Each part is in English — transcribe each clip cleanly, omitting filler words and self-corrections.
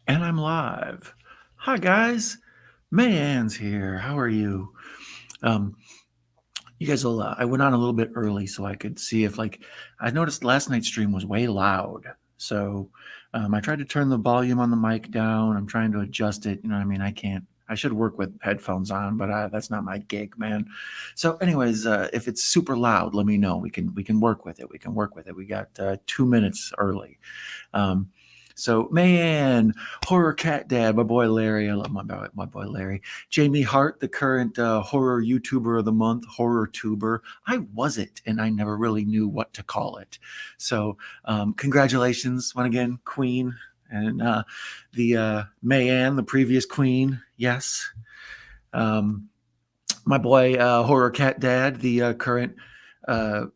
And I'm live. Hi, guys. May Ann's here. How are you? Um, you guys will, I went on a little bit early so I could see if, I noticed last night's stream was way loud. So I tried to turn the volume on the mic down. I'm trying to adjust it. You know what I mean? I should work with headphones on, but that's not my gig, man. So, anyways, if it's super loud, let me know. We can work with it. We can work with it. We got 2 minutes early. Um, so, man, horror cat dad, my boy Larry. I love my boy Larry. Jamie Hart, the current horror YouTuber of the month, horror tuber. I was it, and I never really knew what to call it. So, congratulations, once again, Queen, and the Mayanne, the previous Queen. Yes. Um, my boy horror cat dad, the current uh,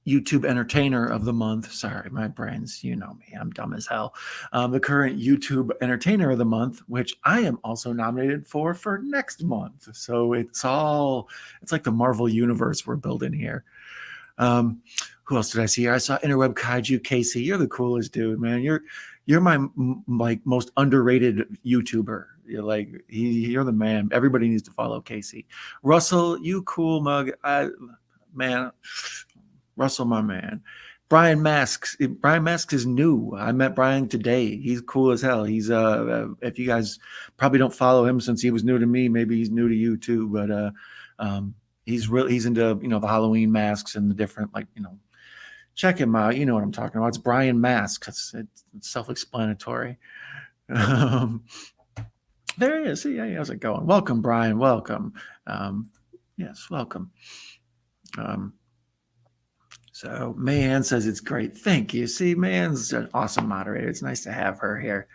YouTube Entertainer of the Month. Sorry, my brain's, you know me, I'm dumb as hell. The current YouTube Entertainer of the Month, which I am also nominated for next month. So it's like the Marvel Universe we're building here. Um, who else did I see here? I saw Interweb Kaiju Casey. You're the coolest dude, man. You're my most underrated YouTuber. You're the man. Everybody needs to follow Casey. Russell, you cool mug. Man, Russell, my man. Brian Masks. Brian Masks is new. I met Brian today. He's cool as hell. He's if you guys probably don't follow him since he was new to me, maybe he's new to you too. But he's into the Halloween masks and the different check him out. You know what I'm talking about. It's Brian Masks. It's self-explanatory. Um, there he is. Yeah, how's it going? Welcome, Brian. Welcome. Yes, welcome. So Mayanne says it's great. Thank you. See, Mayanne's an awesome moderator. It's nice to have her here.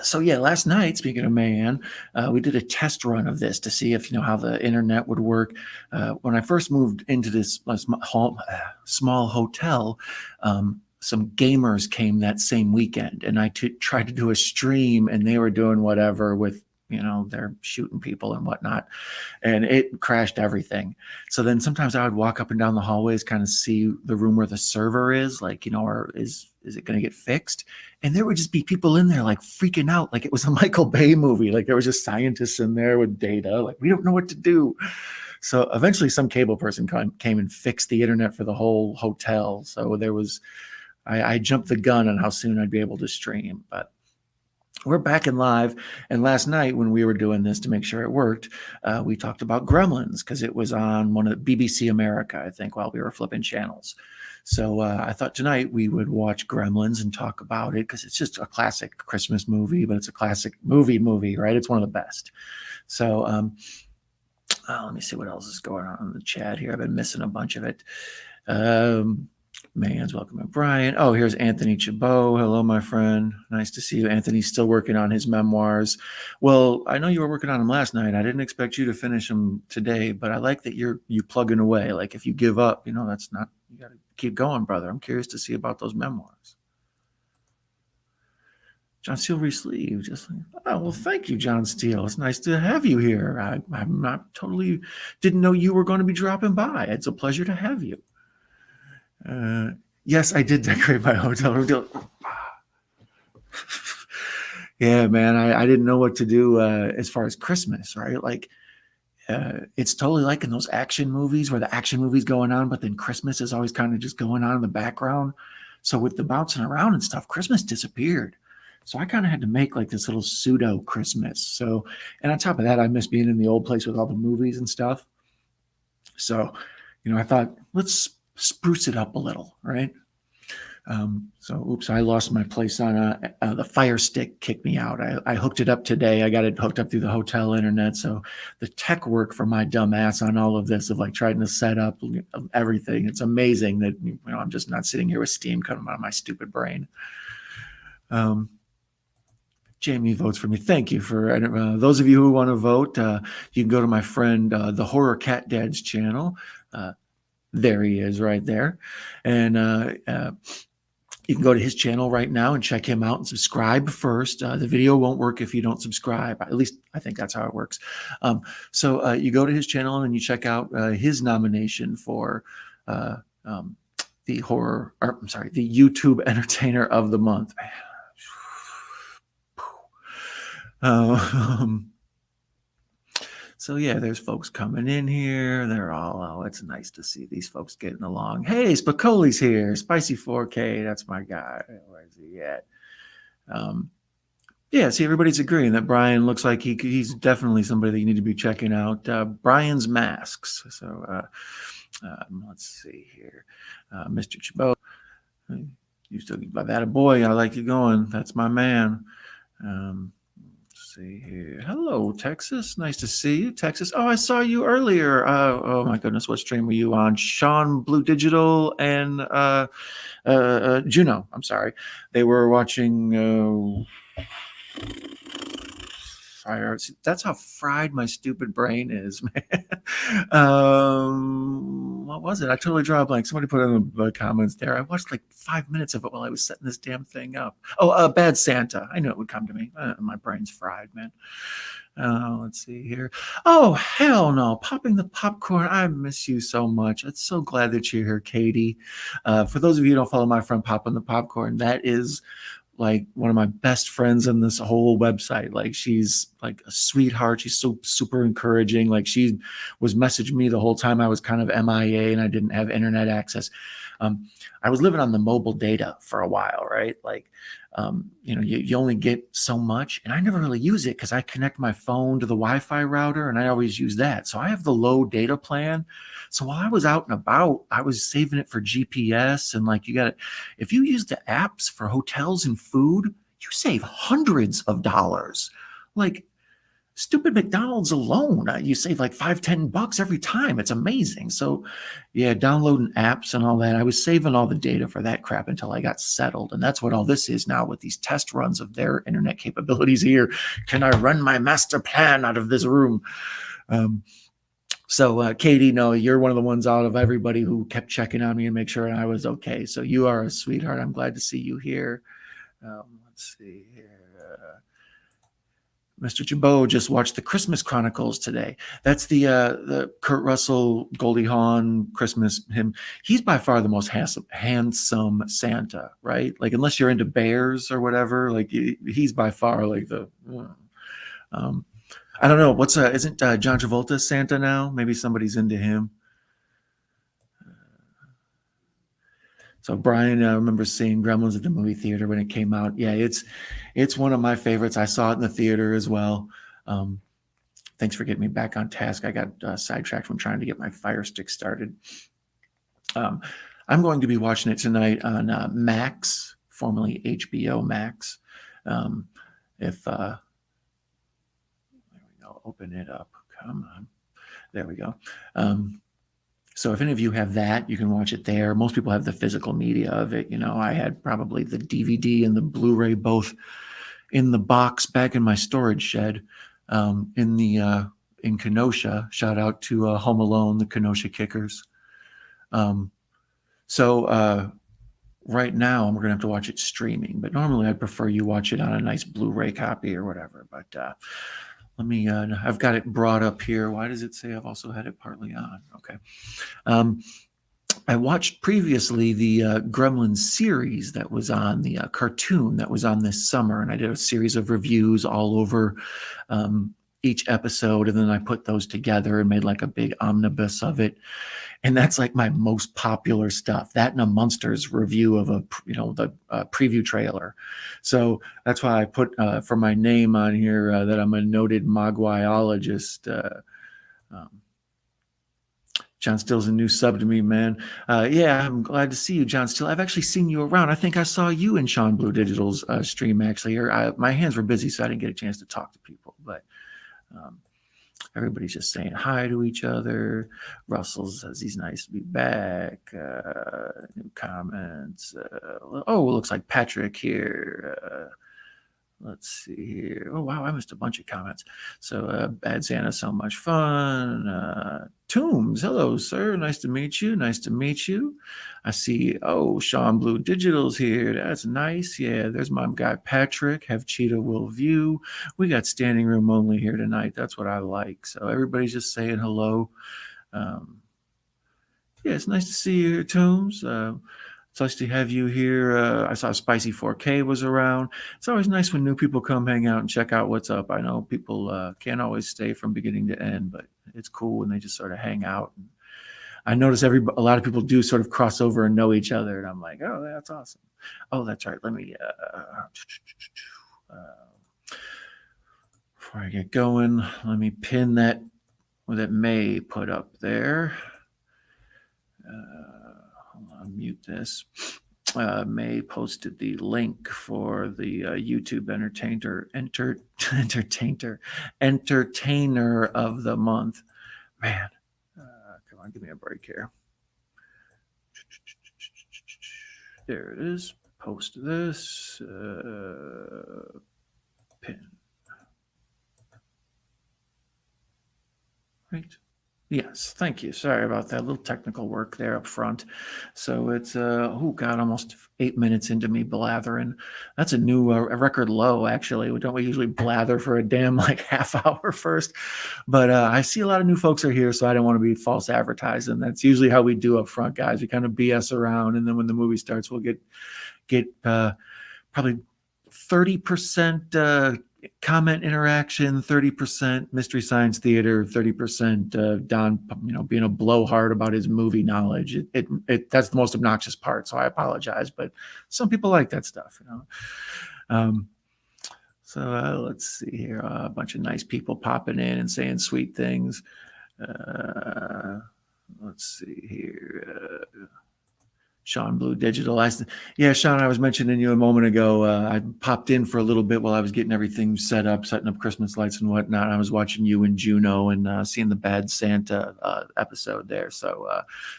So yeah, last night, speaking of Mayanne, we did a test run of this to see if how the internet would work. When I first moved into this small hotel, some gamers came that same weekend, and I tried to do a stream, and they were doing whatever with they're shooting people and whatnot, and it crashed everything. So then sometimes I would walk up and down the hallways, kind of see the room where the server is, or is it going to get fixed? And there would just be people in there like freaking out, like it was a Michael Bay movie. Like there was just scientists in there with data, like we don't know what to do. So eventually some cable person came and fixed the internet for the whole hotel. So I jumped the gun on how soon I'd be able to stream, but we're back in live. And last night when we were doing this to make sure it worked, we talked about Gremlins because it was on one of the BBC America, I think, while we were flipping channels. So I thought tonight we would watch Gremlins and talk about it because it's just a classic Christmas movie, but it's a classic movie, right? It's one of the best. So let me see what else is going on in the chat here. I've been missing a bunch of it. Man's welcome, Brian. Oh, here's Anthony Chabot. Hello, my friend. Nice to see you. Anthony's still working on his memoirs. Well, I know you were working on them last night. I didn't expect you to finish them today, but I like that you plugging away. Like if you give up, that's not, you got to keep going, brother. I'm curious to see about those memoirs. John Steele resleeved. Just well, thank you, John Steele. It's nice to have you here. I'm not totally didn't know you were going to be dropping by. It's a pleasure to have you. Yes, I did decorate my hotel room. Yeah, man, I didn't know what to do as far as Christmas, right? Like, it's totally like in those action movies where the action movie's going on, but then Christmas is always kind of just going on in the background. So with the bouncing around and stuff, Christmas disappeared. So I kind of had to make like this little pseudo Christmas. So, and on top of that, I miss being in the old place with all the movies and stuff. So, I thought let's spruce it up a little, right? Oops, I lost my place on the Fire Stick kicked me out. I hooked it up today. I got it hooked up through the hotel internet. So the tech work for my dumb ass on all of this of like trying to set up everything. It's amazing that I'm just not sitting here with steam coming out of my stupid brain. Jamie votes for me. Thank you for those of you who want to vote. You can go to my friend the Horror Cat Dad's channel. There he is right there. And you can go to his channel right now and check him out and subscribe first. The video won't work if you don't subscribe. At least I think that's how it works. So you go to his channel and you check out his nomination for the YouTube Entertainer of the Month. Um, so yeah, there's folks coming in here. They're all, oh, it's nice to see these folks getting along. Hey, Spicoli's here. Spicy 4K. That's my guy. Where's he at? Yeah, see, everybody's agreeing that Brian looks like he's definitely somebody that you need to be checking out. Brian's Masks. So let's see here. Mr. Chabot. You still got that a boy. I like you going. That's my man. Let's see here. Hello, Texas. Nice to see you, Texas. Oh, I saw you earlier. Oh my goodness, what stream were you on? Sean Blue Digital and Juno. I'm sorry. They were watching Fire. That's how fried my stupid brain is, man. What was it? I totally draw a blank. Somebody put in the comments there. I watched like 5 minutes of it while I was setting this damn thing up. Oh, Bad Santa. I knew it would come to me. My brain's fried, man. Let's see here. Oh, hell no. Popping the popcorn. I miss you so much. I'm so glad that you're here, Katie. For those of you who don't follow my friend Popping the Popcorn, that is like one of my best friends in this whole website. Like, she's like a sweetheart. She's so super encouraging. Like, she was messaging me the whole time I was kind of MIA and I didn't have internet access. I was living on the mobile data for a while, right? Like, you only get so much, and I never really use it because I connect my phone to the Wi-Fi router and I always use that. So I have the low data plan. So while I was out and about, I was saving it for GPS. And like, if you use the apps for hotels and food, you save hundreds of dollars. Like, stupid McDonald's alone, you save like $5-10 every time. It's amazing. So yeah, downloading apps and all that. I was saving all the data for that crap until I got settled. And that's what all this is now with these test runs of their internet capabilities here. Can I run my master plan out of this room? So Katie, no, you're one of the ones out of everybody who kept checking on me and make sure I was okay. So you are a sweetheart. I'm glad to see you here. Let's see here. Mr. Chabot just watched the Christmas Chronicles today. That's the Kurt Russell, Goldie Hawn Christmas hymn. He's by far the most handsome Santa, right? Like, unless you're into bears or whatever, like he's by far like the. I don't know. Isn't John Travolta Santa now? Maybe somebody's into him. So Brian, I remember seeing Gremlins at the movie theater when it came out. Yeah, it's one of my favorites. I saw it in the theater as well. Thanks for getting me back on task. I got sidetracked from trying to get my Fire Stick started. I'm going to be watching it tonight on Max, formerly HBO Max. There we go. Open it up. Come on. There we go. So if any of you have that, you can watch it there. Most people have the physical media of it. I had probably the DVD and the Blu-ray both in the box back in my storage shed in Kenosha. Shout out to Home Alone, the Kenosha Kickers. So right now we're going to have to watch it streaming, but normally I'd prefer you watch it on a nice Blu-ray copy or whatever. But let me, I've got it brought up here. Why does it say I've also had it partly on? Okay. I watched previously the Gremlins series that was on, the cartoon that was on this summer, and I did a series of reviews all over each episode, and then I put those together and made like a big omnibus of it. And that's like my most popular stuff. That and a Munsters review of the preview trailer. So that's why I put for my name on here that I'm a noted Mogwaiologist. John Still's a new sub to me, man. Yeah, I'm glad to see you, John Still. I've actually seen you around. I think I saw you in Sean Blue Digital's stream, actually. My hands were busy, so I didn't get a chance to talk to people. But everybody's just saying hi to each other. Russell says he's nice to be back. New comments. It looks like Patrick here. Let's see here. Oh, wow, I missed a bunch of comments. So, Bad Santa, so much fun. Toombs, hello, sir. Nice to meet you. Nice to meet you. I see, Sean Blue Digital's here. That's nice. Yeah, there's my guy Patrick. Have Cheetah Will View. We got standing room only here tonight. That's what I like. So, everybody's just saying hello. Yeah, it's nice to see you here, Toombs. It's nice to have you here. I saw Spicy 4K was around. It's always nice when new people come hang out and check out what's up. I know people can't always stay from beginning to end, but it's cool when they just sort of hang out. I notice a lot of people do sort of cross over and know each other, and I'm like, oh, that's awesome. Oh, that's right. Let me before I get going, let me pin that May put up there. Hold on, mute this. May posted the link for the YouTube entertainer of the month. Man, come on, give me a break here. There it is. Post this. Pin. Right. Yes, thank you. Sorry about that little technical work there up front. So it's oh god, almost 8 minutes into me blathering. That's a new record low, actually. Don't we usually blather for a damn like half hour first? But I see a lot of new folks are here, so I don't want to be false advertising. That's usually how we do up front, guys. We kind of BS around, and then when the movie starts, we'll get probably 30% comment interaction, 30% Mystery Science Theater, 30% Don, being a blowhard about his movie knowledge. That's the most obnoxious part, so I apologize. But some people like that stuff, So let's see here. A bunch of nice people popping in and saying sweet things. Let's see here. Sean Blue Digital. Yeah, Sean, I was mentioning you a moment ago. I popped in for a little bit while I was getting everything set up, setting up Christmas lights and whatnot. I was watching you and Juno and seeing the Bad Santa episode there. So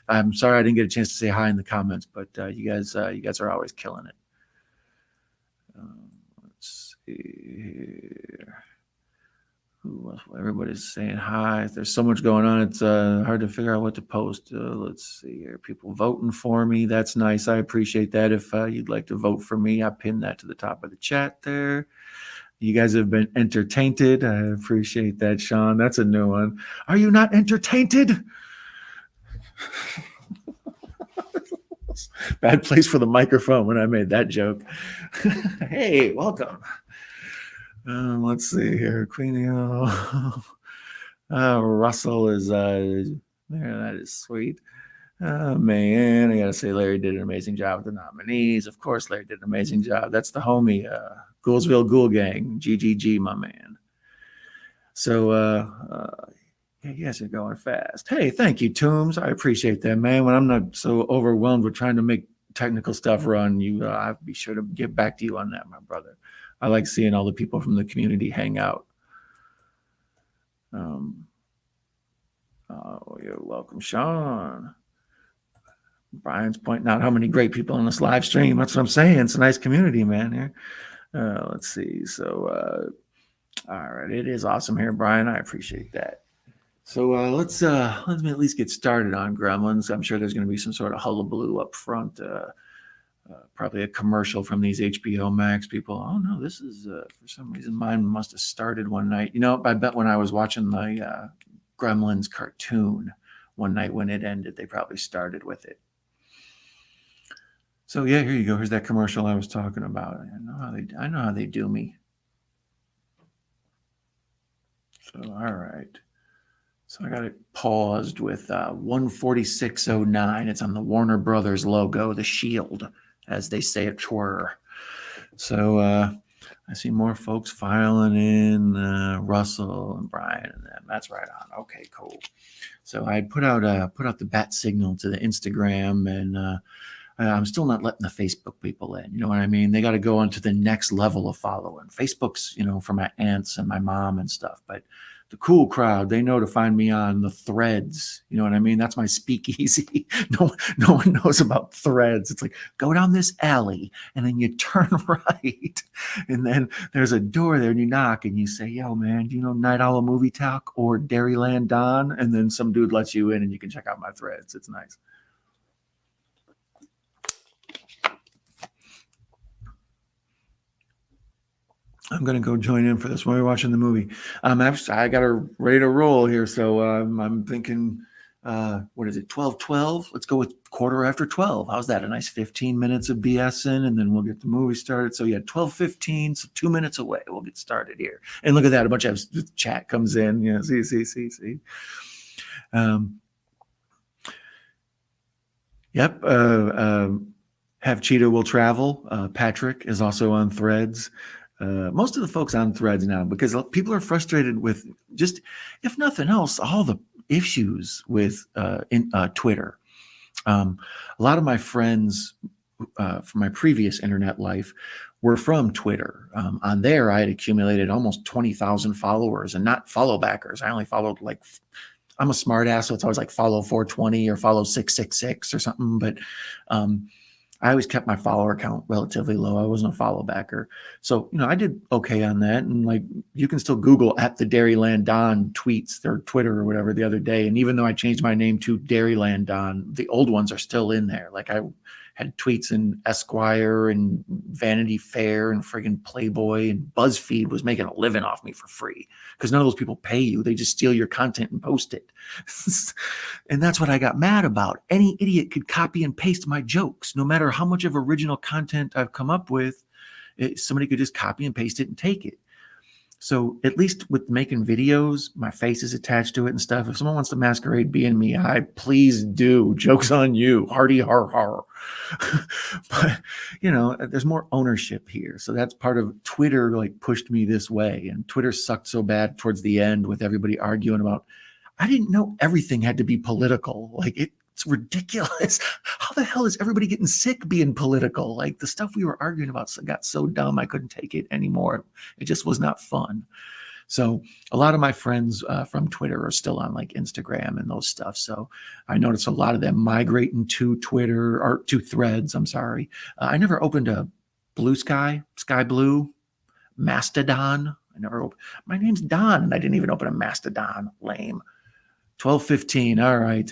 I'm sorry I didn't get a chance to say hi in the comments, but you guys are always killing it. Let's see here. Everybody's saying hi. There's so much going on. It's hard to figure out what to post. Let's see here. People voting for me. That's nice. I appreciate that. If you'd like to vote for me, I pinned that to the top of the chat there. You guys have been entertained. I appreciate that, Sean. That's a new one. Are you not entertained? Bad place for the microphone when I made that joke. Hey, welcome. Let's see here. Queenie. Russell is there. That is sweet. Man, I gotta say, Larry did an amazing job with the nominees. Of course, Larry did an amazing job. That's the homie, Goulsville Ghoul Gang, GGG, my man. So, yeah, you guys are going fast. Hey, thank you, Toombs. I appreciate that, man. When I'm not so overwhelmed with trying to make technical stuff run, I'll be sure to get back to you on that, my brother. I like seeing all the people from the community hang out. Oh, you're welcome, Sean. Brian's pointing out how many great people in this live stream. That's what I'm saying. It's a nice community, man. Here, let's see. So, all right, it is awesome here, Brian. I appreciate that. So let's at least get started on Gremlins. I'm sure there's going to be some sort of hullabaloo up front. Probably a commercial from these HBO Max people. Oh no, this is for some reason mine must have started one night. I bet when I was watching the Gremlins cartoon one night when it ended, they probably started with it. So yeah, here you go. Here's that commercial I was talking about. I know how they do me. So all right. So I got it paused with 14609. It's on the Warner Brothers logo, the shield, as they say at Twir. So I see more folks filing in, Russell and Brian, and them. That's right on. Okay, cool. So I put out the bat signal to the Instagram, and I'm still not letting the Facebook people in. You know what I mean? They got to go on to the next level of following. Facebook's, for my aunts and my mom and stuff, but the cool crowd, they know to find me on the Threads. You know what I mean? That's my speakeasy. No one knows about Threads. It's like, go down this alley and then you turn right. And then there's a door there and you knock and you say, yo, man, do you know Night Owl Movie Talk or Dairyland Don? And then some dude lets you in and you can check out my Threads. It's nice. I'm going to go join in for this when we're watching the movie. I got her ready to roll here. So I'm thinking what is it, 12:12? Let's go with quarter after 12. How's that? A nice 15 minutes of BSing, and then we'll get the movie started. So yeah, 12:15, so 2 minutes away. We'll get started here. And look at that, a bunch of chat comes in. Yeah, see. Yep. Have Cheetah Will Travel. Patrick is also on Threads. Most of the folks on Threads now, because people are frustrated with just, if nothing else, all the issues with Twitter. A lot of my friends from my previous internet life were from Twitter. On there, I had accumulated almost 20,000 followers, and not follow backers. I only followed like, I'm a smart ass, so it's always like follow 420 or follow 666 or something. But I always kept my follower count relatively low. I wasn't a follow backer. So, I did okay on that. And like, you can still Google at the Dairyland Don tweets or Twitter or whatever the other day. And even though I changed my name to Dairyland Don, the old ones are still in there. Like, I had tweets in Esquire and Vanity Fair and friggin' Playboy, and BuzzFeed was making a living off me for free because none of those people pay you. They just steal your content and post it. And that's what I got mad about. Any idiot could copy and paste my jokes, no matter how much of original content I've come up with. Somebody could just copy and paste it and take it. So at least with making videos, my face is attached to it and stuff. If someone wants to masquerade being me, please do. Joke's on you. Hardy har har. But, there's more ownership here. So that's part of Twitter, like, pushed me this way. And Twitter sucked so bad towards the end with everybody arguing about, I didn't know everything had to be political. Like, it's ridiculous. How the hell is everybody getting sick being political? Like, the stuff we were arguing about got so dumb I couldn't take it anymore. It just was not fun. So a lot of my friends from Twitter are still on like Instagram and those stuff. So I noticed a lot of them migrating to Twitter, or to Threads. I'm sorry. I never opened a Sky Blue, Mastodon. My name's Don, and I didn't even open a Mastodon. Lame. 12:15. All right.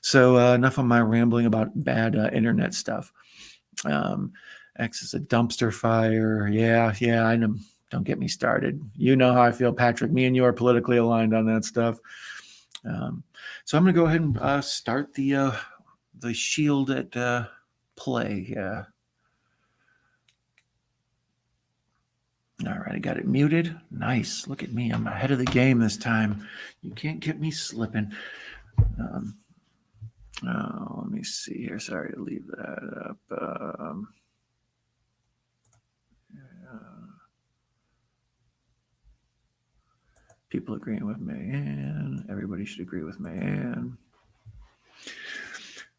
So enough of my rambling about bad internet stuff. X is a dumpster fire. Yeah. I know. Don't get me started. You know how I feel, Patrick. Me and you are politically aligned on that stuff. So I'm going to go ahead and start the shield at play. Yeah. All right, I got it muted. Nice. Look at me. I'm ahead of the game this time. You can't get me slipping. Let me see here. Sorry to leave that up. People agreeing with me, and everybody should agree with me. And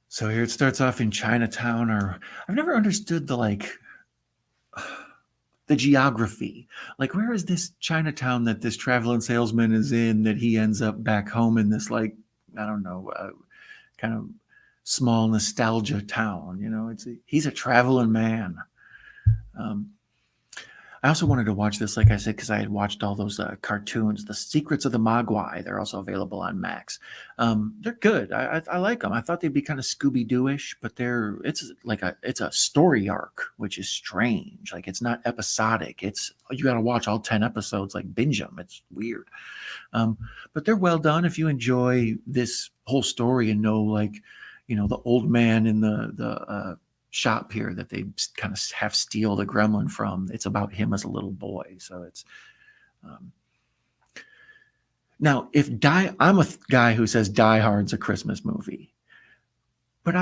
so here it starts off in Chinatown, or I've never understood the geography. Like, where is this Chinatown that this traveling salesman is in, that he ends up back home in this, like, I don't know, kind of small nostalgia town? He's a traveling man. I also wanted to watch this, like I said, because I had watched all those cartoons, The Secrets of the Mogwai. They're also available on Max. They're good. I like them. I thought they'd be kind of Scooby-Doo-ish, but it's a story arc, which is strange. Like, it's not episodic. You got to watch all 10 episodes, like binge them. It's weird. But they're well done. If you enjoy this whole story and know, like, the old man in the shop here that they kind of have steal the gremlin from. It's about him as a little boy. So it's now, I'm a guy who says Die Hard's a Christmas movie, but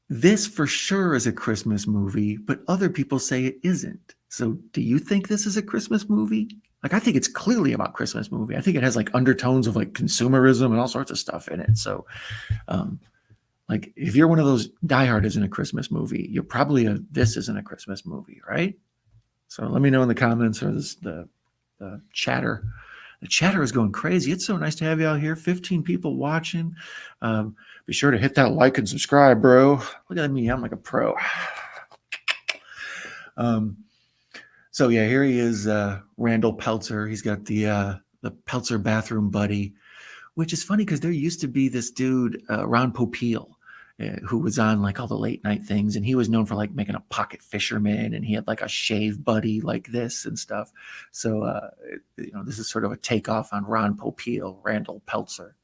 this for sure is a Christmas movie, but other people say it isn't. So do you think this is a Christmas movie? Like, I think it's clearly about Christmas movie. I think it has like undertones of like consumerism and all sorts of stuff in it. So like, if you're one of those, Die Hard isn't a Christmas movie, you're probably this isn't a Christmas movie, right? So let me know in the comments, or the chatter. The chatter is going crazy. It's so nice to have you out here. 15 people watching. Be sure to hit that like and subscribe, bro. Look at me. I'm like a pro. So yeah, here he is, Randall Peltzer. He's got the Peltzer bathroom buddy, which is funny because there used to be this dude, Ron Popeil, who was on like all the late night things, and he was known for like making a pocket fisherman, and he had like a shave buddy like this and stuff. So this is sort of a takeoff on Ron Popeil, Randall Peltzer.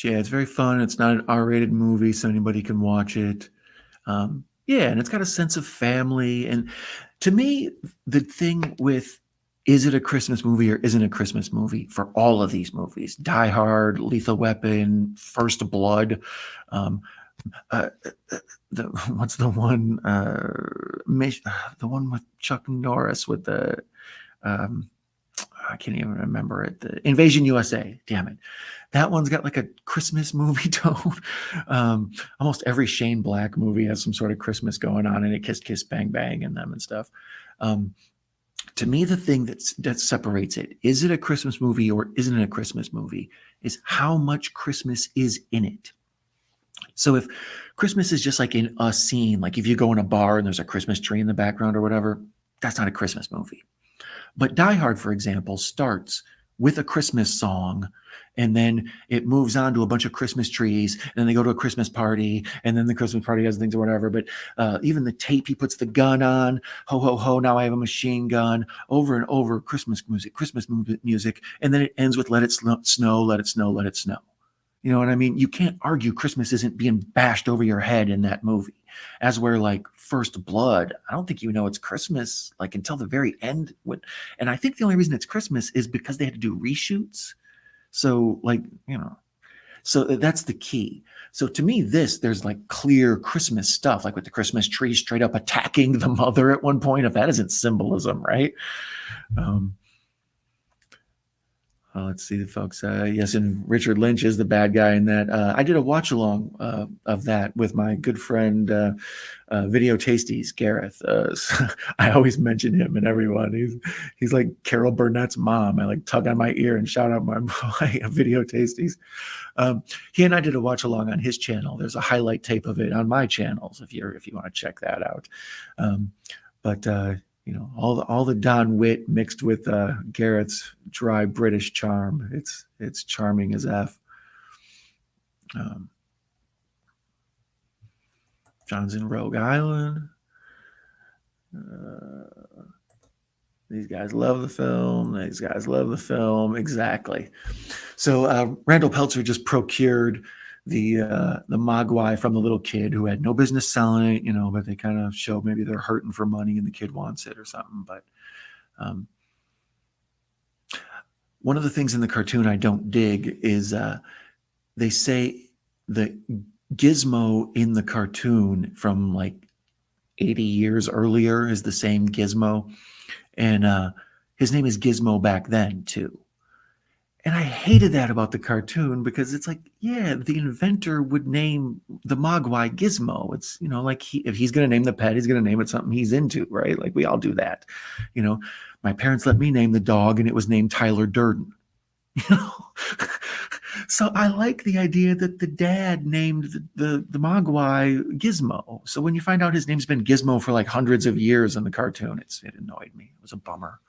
Yeah, it's very fun. It's not an R-rated movie, so anybody can watch it. Yeah, and it's got a sense of family. And to me, the thing with is it a Christmas movie or isn't it a Christmas movie for all of these movies? Die Hard, Lethal Weapon, First Blood. Um, uh, the what's the one? The one with Chuck Norris with the um, I can't even remember it. The Invasion USA. Damn it. That one's got like a Christmas movie tone. Almost every Shane Black movie has some sort of Christmas going on in it. Kiss Kiss Bang Bang in them and stuff. To me, the thing that separates it, is it a Christmas movie or isn't it a Christmas movie, is how much Christmas is in it. So if Christmas is just like in a scene, like if you go in a bar and there's a Christmas tree in the background or whatever, that's not a Christmas movie. But Die Hard, for example, starts with a Christmas song, and then it moves on to a bunch of Christmas trees, and then they go to a Christmas party, and then the Christmas party has things or whatever. But even the tape, he puts the gun on, ho, ho, ho, now I have a machine gun, over and over, Christmas music, and then it ends with let it snow, let it snow, let it snow. You know what I mean? You can't argue Christmas isn't being bashed over your head in that movie. As where like First Blood, I don't think you know it's Christmas like until the very end. And I think the only reason it's Christmas is because they had to do reshoots. So like, so that's the key. So to me, there's like clear Christmas stuff, like with the Christmas tree straight up attacking the mother at one point, if that isn't symbolism, right? Let's see, folks. Yes, and Richard Lynch is the bad guy in that. I did a watch along of that with my good friend Video Tasties, Gareth. So I always mention him and everyone. He's like Carol Burnett's mom. I like tug on my ear and shout out my Video Tasties. He and I did a watch along on his channel. There's a highlight tape of it on my channels if you want to check that out. But all the Don Witt mixed with Garrett's dry British charm. It's charming as F. John's in Rogue Island. These guys love the film. These guys love the film. Exactly. So Randall Peltzer just procured the Mogwai from the little kid who had no business selling it, but they kind of show maybe they're hurting for money and the kid wants it or something. But one of the things in the cartoon I don't dig is they say the Gizmo in the cartoon from like 80 years earlier is the same Gizmo. And his name is Gizmo back then too. And I hated that about the cartoon because it's like, yeah, the inventor would name the Mogwai Gizmo. It's, like if he's going to name the pet, he's going to name it something he's into, right? Like we all do that. My parents let me name the dog and it was named Tyler Durden. So I like the idea that the dad named the Mogwai Gizmo. So when you find out his name's been Gizmo for like hundreds of years in the cartoon, it annoyed me. It was a bummer.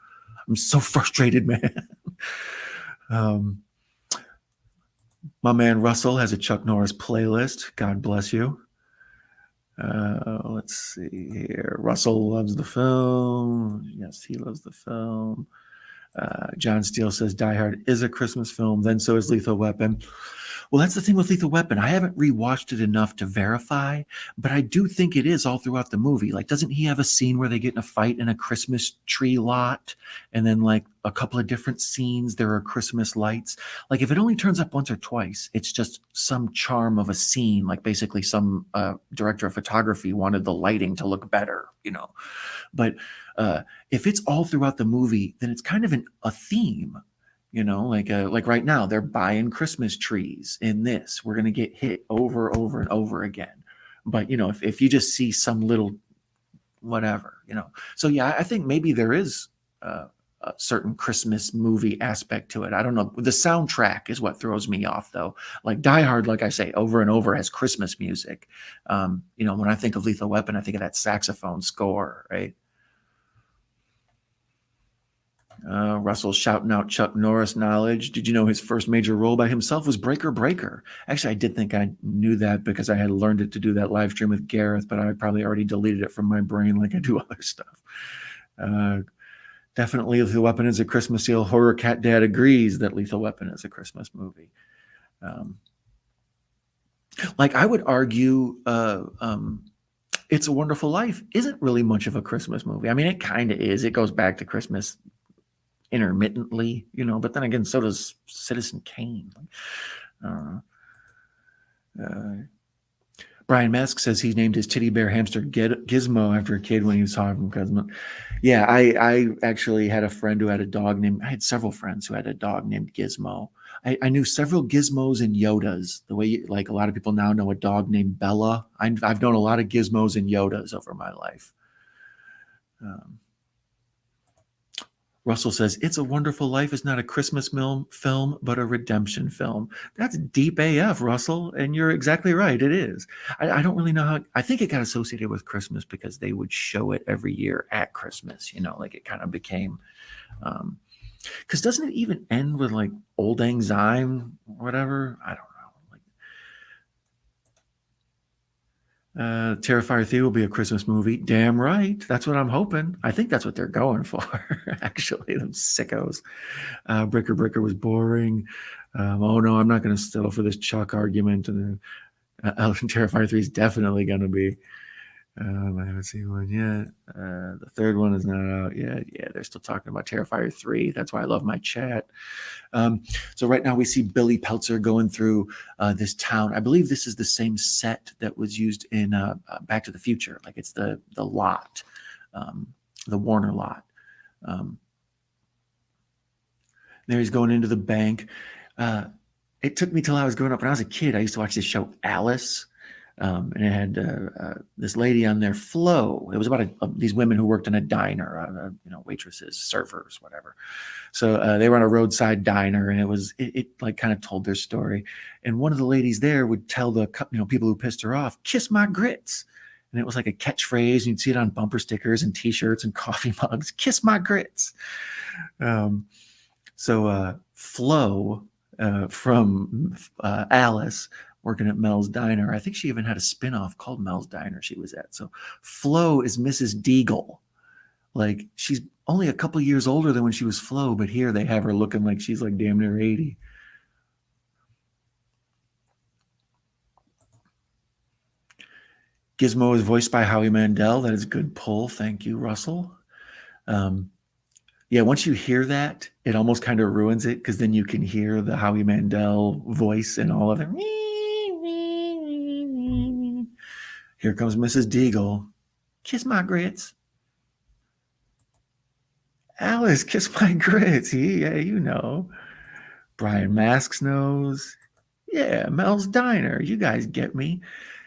I'm so frustrated, man. My man Russell has a Chuck Norris playlist. God bless you. Let's see here. Russell loves the film. Yes, he loves the film. John Steele says Die Hard is a Christmas film. Then so is Lethal Weapon. Well, that's the thing with Lethal Weapon. I haven't rewatched it enough to verify, but I do think it is all throughout the movie. Like, doesn't he have a scene where they get in a fight in a Christmas tree lot? And then like a couple of different scenes, there are Christmas lights. Like if it only turns up once or twice, it's just some charm of a scene. Like basically some director of photography wanted the lighting to look better, But if it's all throughout the movie, then it's kind of a theme. Like right now they're buying Christmas trees in this. We're going to get hit over and over again. But, if you just see some little whatever, So, yeah, I think maybe there is a certain Christmas movie aspect to it. I don't know. The soundtrack is what throws me off, though. Like Die Hard, like I say, over and over has Christmas music. When I think of Lethal Weapon, I think of that saxophone score, right? Russell's shouting out Chuck Norris knowledge. Did you know his first major role by himself was Breaker Breaker? Actually, I did think I knew that because I had learned it to do that live stream with Gareth, but I probably already deleted it from my brain like I do other stuff. Definitely Lethal Weapon is a Christmas deal. Horror Cat Dad agrees that Lethal Weapon is a Christmas movie. Like I would argue, It's a Wonderful Life isn't really much of a Christmas movie. I mean, it kind of is. It goes back to Christmas intermittently, but then again, so does Citizen Kane. Uh, uh, Brian Mask says he named his teddy bear hamster Gizmo after a kid when he saw him from Cosmo. Yeah, I actually had a friend who had a dog named. I had several friends who had a dog named Gizmo. I knew several Gizmos and Yodas. The way like a lot of people now know a dog named Bella. I've known a lot of Gizmos and Yodas over my life. Um, Russell says, It's a Wonderful Life is not a Christmas film, but a redemption film. That's deep AF, Russell. And you're exactly right. It is. I don't really know how. I think it got associated with Christmas because they would show it every year at Christmas. Like it kind of became. Because doesn't it even end with like Old Lang Syne, whatever? I don't know. Terrifier 3 will be a Christmas movie. Damn right. That's what I'm hoping. I think that's what they're going for, actually, them sickos. Bricker was boring. Oh, no, I'm not going to settle for this Chuck argument. And Terrifier 3 is definitely going to be. I haven't seen one yet. The third one is not out yet. Yeah, they're still talking about Terrifier 3. That's why I love my chat. So right now we see Billy Peltzer going through this town. I believe this is the same set that was used in Back to the Future. Like it's the lot, the Warner lot. There he's going into the bank. It took me till I was growing up. When I was a kid, I used to watch this show Alice. And it had this lady on there, Flo. It was about these women who worked in a diner, waitresses, servers, whatever. So they were on a roadside diner, and it like kind of told their story. And one of the ladies there would tell the people who pissed her off, "Kiss my grits," and it was like a catchphrase. And you'd see it on bumper stickers and T-shirts and coffee mugs. "Kiss my grits." So Flo from Alice, working at Mel's Diner. I think she even had a spinoff called Mel's Diner she was at. So Flo is Mrs. Deagle. Like she's only a couple years older than when she was Flo, but here they have her looking like she's like damn near 80. Gizmo is voiced by Howie Mandel. That is a good pull. Thank you, Russell. Yeah, once you hear that, it almost kind of ruins it because then you can hear the Howie Mandel voice and all of it. Here comes Mrs. Deagle. Kiss my grits. Alice, kiss my grits. Yeah. Brian Masks knows. Yeah, Mel's Diner. You guys get me.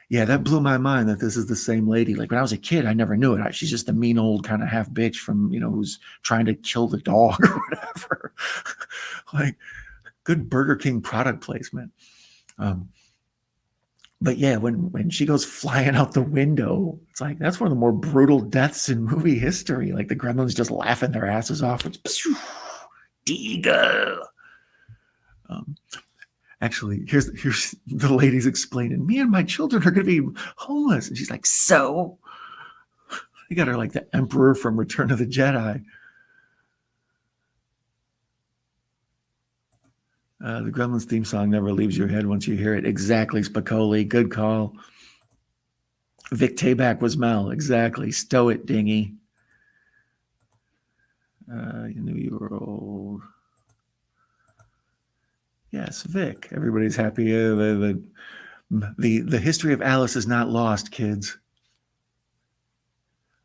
Yeah, that blew my mind that this is the same lady. Like when I was a kid, I never knew it. She's just the mean old kind of half bitch from, who's trying to kill the dog or whatever. Like good Burger King product placement. But yeah, when she goes flying out the window, it's like that's one of the more brutal deaths in movie history. Like the Gremlins just laughing their asses off. Deagle. Actually, here's the lady's explaining. Me and my children are going to be homeless, and she's like, "So." You got her like the Emperor from Return of the Jedi. The Gremlins theme song never leaves your head once you hear it. Exactly, Spicoli. Good call. Vic Tayback was Mel. Exactly. Stow it, dingy. You knew you were old. Yes, Vic. Everybody's happy. The history of Alice is not lost, kids.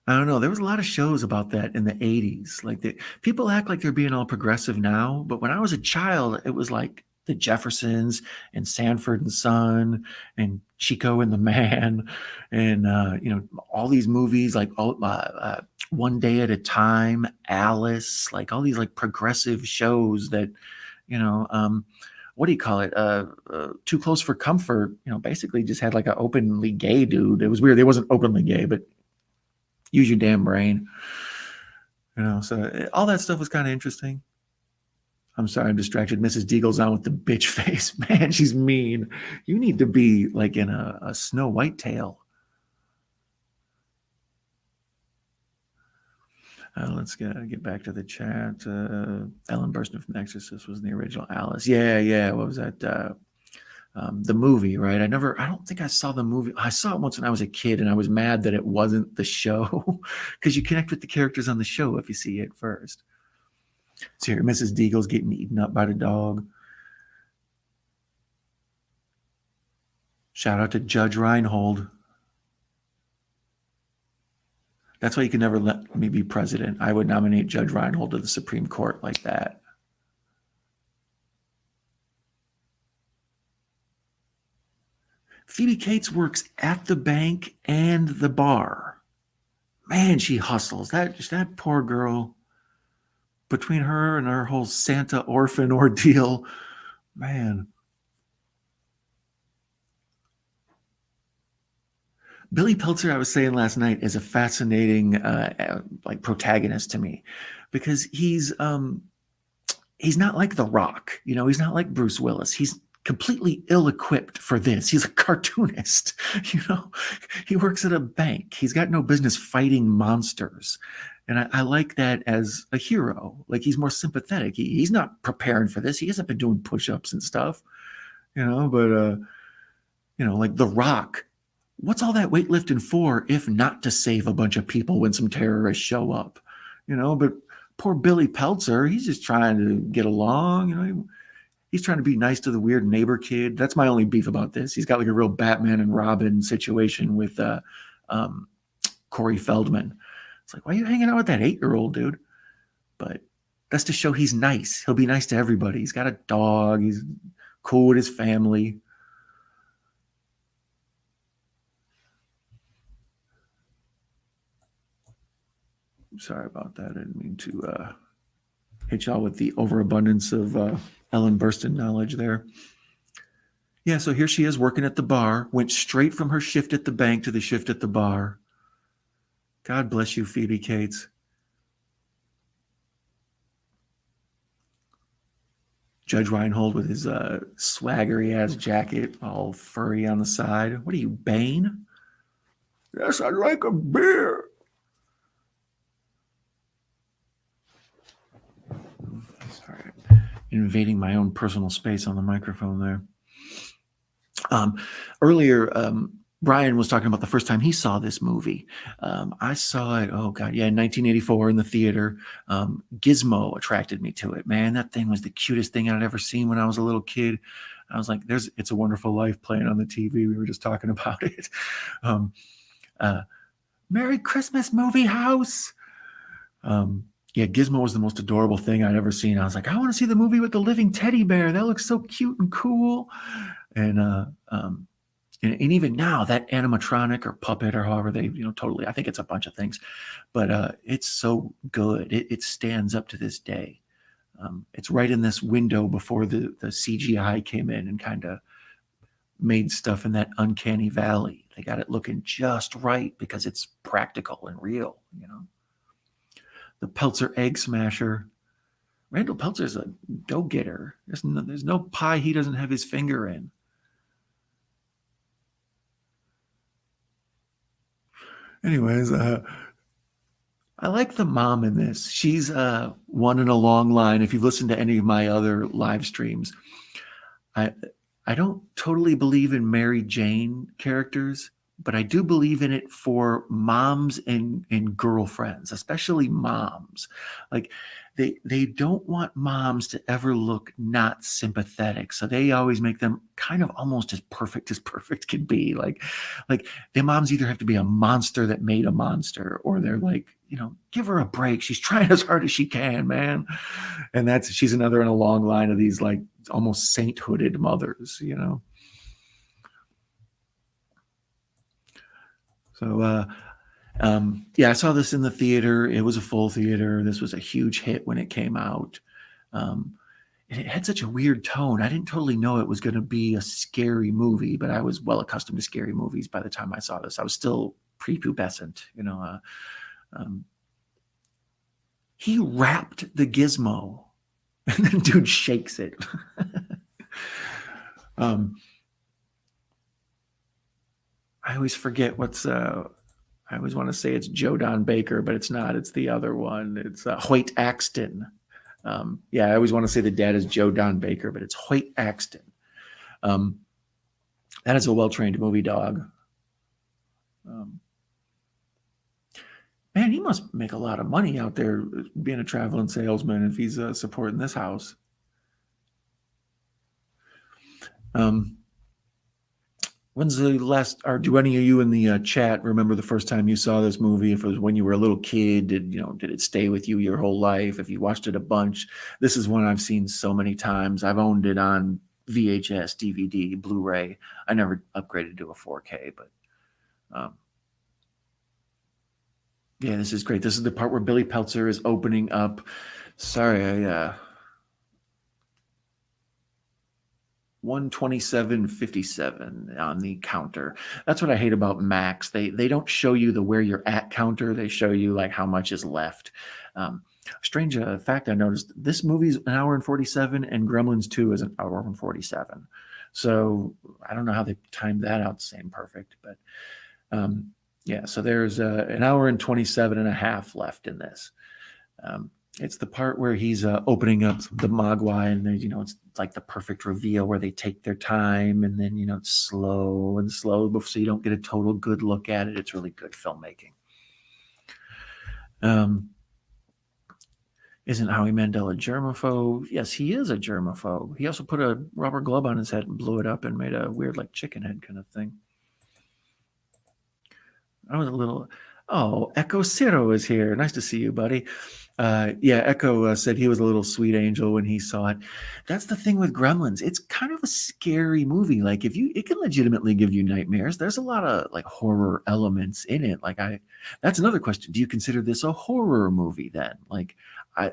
I don't know. There was a lot of shows about that in the 80s. Like people act like they're being all progressive now, but when I was a child, it was like the Jeffersons and Sanford and Son and Chico and the Man and all these movies like One Day at a Time, Alice, like all these like progressive shows that what do you call it? Too Close for Comfort, basically just had like an openly gay dude. It was weird. It wasn't openly gay, but use your damn brain. So all that stuff was kind of interesting. I'm sorry, I'm distracted. Mrs. Deagle's on with the bitch face. Man, she's mean. You need to be like in a Snow White tale. Let's get back to the chat. Ellen Burstyn from Exorcist was the original Alice. Yeah. What was that? the movie, right? I don't think I saw the movie. I saw it once when I was a kid, and I was mad that it wasn't the show, because you connect with the characters on the show if you see it first. So here, Mrs. Deagle's getting eaten up by the dog. Shout out to Judge Reinhold. That's why you can never let me be president. I would nominate Judge Reinhold to the Supreme Court like that. Phoebe Cates works at the bank and the bar. Man, she hustles. That poor girl. Between her and her whole Santa orphan ordeal, man. Billy Peltzer, I was saying last night, is a fascinating like protagonist to me, because he's not like The Rock. He's not like Bruce Willis. He's completely ill-equipped for this. He's a cartoonist. He works at a bank. He's got no business fighting monsters. And I like that as a hero. Like, he's more sympathetic. He's not preparing for this. He hasn't been doing push-ups and stuff, but like The Rock, what's all that weightlifting for if not to save a bunch of people when some terrorists show up? But poor Billy Peltzer, he's just trying to get along. He's trying to be nice to the weird neighbor kid. That's my only beef about this. He's got like a real Batman and Robin situation with Corey Feldman. It's like, why are you hanging out with that 8-year-old dude? But that's to show he's nice. He'll be nice to everybody. He's got a dog. He's cool with his family. Sorry about that. I didn't mean to hit y'all with the overabundance of Ellen Burstyn knowledge there. Yeah, so here she is working at the bar, went straight from her shift at the bank to the shift at the bar. God bless you, Phoebe Cates. Judge Reinhold with his swaggery-ass jacket, all furry on the side. What are you, Bane? Yes, I'd like a beer. Sorry, invading my own personal space on the microphone there. Earlier, Brian was talking about the first time he saw this movie. I saw it, in 1984 in the theater. Gizmo attracted me to it. Man, that thing was the cutest thing I'd ever seen when I was a little kid. I was like, It's a Wonderful Life playing on the TV. We were just talking about it. Merry Christmas, movie house. Gizmo was the most adorable thing I'd ever seen. I was like, I want to see the movie with the living teddy bear. That looks so cute and cool. And even now, that animatronic or puppet or however they, totally, I think it's a bunch of things, but it's so good. It stands up to this day. It's right in this window before the CGI came in and kind of made stuff in that uncanny valley. They got it looking just right because it's practical and real, The Peltzer Egg Smasher. Randall Peltzer's a go-getter. There's no pie he doesn't have his finger in. Anyways, I like the mom in this. She's one in a long line. If you've listened to any of my other live streams, I don't totally believe in Mary Jane characters, but I do believe in it for moms and girlfriends, especially moms. Like, they don't want moms to ever look not sympathetic. So they always make them kind of almost as perfect can be. Like their moms either have to be a monster that made a monster, or they're like, give her a break. She's trying as hard as she can, man. And she's another in a long line of these like almost sainthooded mothers, So, I saw this in the theater. It was a full theater. This was a huge hit when it came out. And it had such a weird tone. I didn't totally know it was going to be a scary movie, but I was well accustomed to scary movies by the time I saw this. I was still prepubescent, He wrapped the gizmo, and then dude shakes it. I always forget I always want to say it's Joe Don Baker, but it's not. It's the other one. It's Hoyt Axton. I always want to say the dad is Joe Don Baker, but it's Hoyt Axton. That is a well-trained movie dog. Man, he must make a lot of money out there being a traveling salesman if he's supporting this house. When's the last, or do any of you in the chat remember the first time you saw this movie? If it was when you were a little kid, did it stay with you your whole life? If you watched it a bunch, this is one I've seen so many times. I've owned it on VHS, DVD, Blu-ray. I never upgraded to a 4K, but yeah, this is great. This is the part where Billy Peltzer is opening up. Sorry, I 127.57 on the counter. That's what I hate about Max. They don't show you the where you're at counter. They show you like how much is left. Strange fact I noticed, this movie's an hour and 47 and Gremlins 2 is an hour and 47. So I don't know how they timed that out same perfect, but yeah, so there's an hour and 27 and a half left in this. It's the part where he's opening up the Mogwai, and it's like the perfect reveal where they take their time, and then it's slow and slow, so you don't get a total good look at it. It's really good filmmaking. Isn't Howie Mandel a germaphobe? Yes, he is a germaphobe. He also put a rubber glove on his head and blew it up and made a weird like chicken head kind of thing. I was a little. Oh, Echo Ciro is here. Nice to see you, buddy. Yeah, Echo said he was a little sweet angel when he saw it. That's the thing with Gremlins. It's kind of a scary movie. Like it can legitimately give you nightmares. There's a lot of like horror elements in it. That's another question. Do you consider this a horror movie then? Like,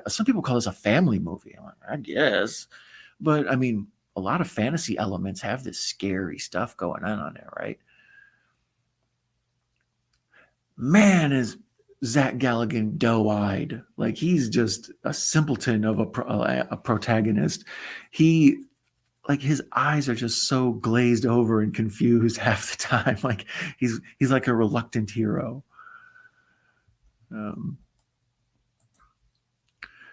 some people call this a family movie. I'm like, I guess, but I mean, a lot of fantasy elements have this scary stuff going on there, right? Man, is Zach Galligan doe-eyed. Like, he's just a simpleton of a protagonist. He, like, his eyes are just so glazed over and confused half the time. Like, he's like a reluctant hero.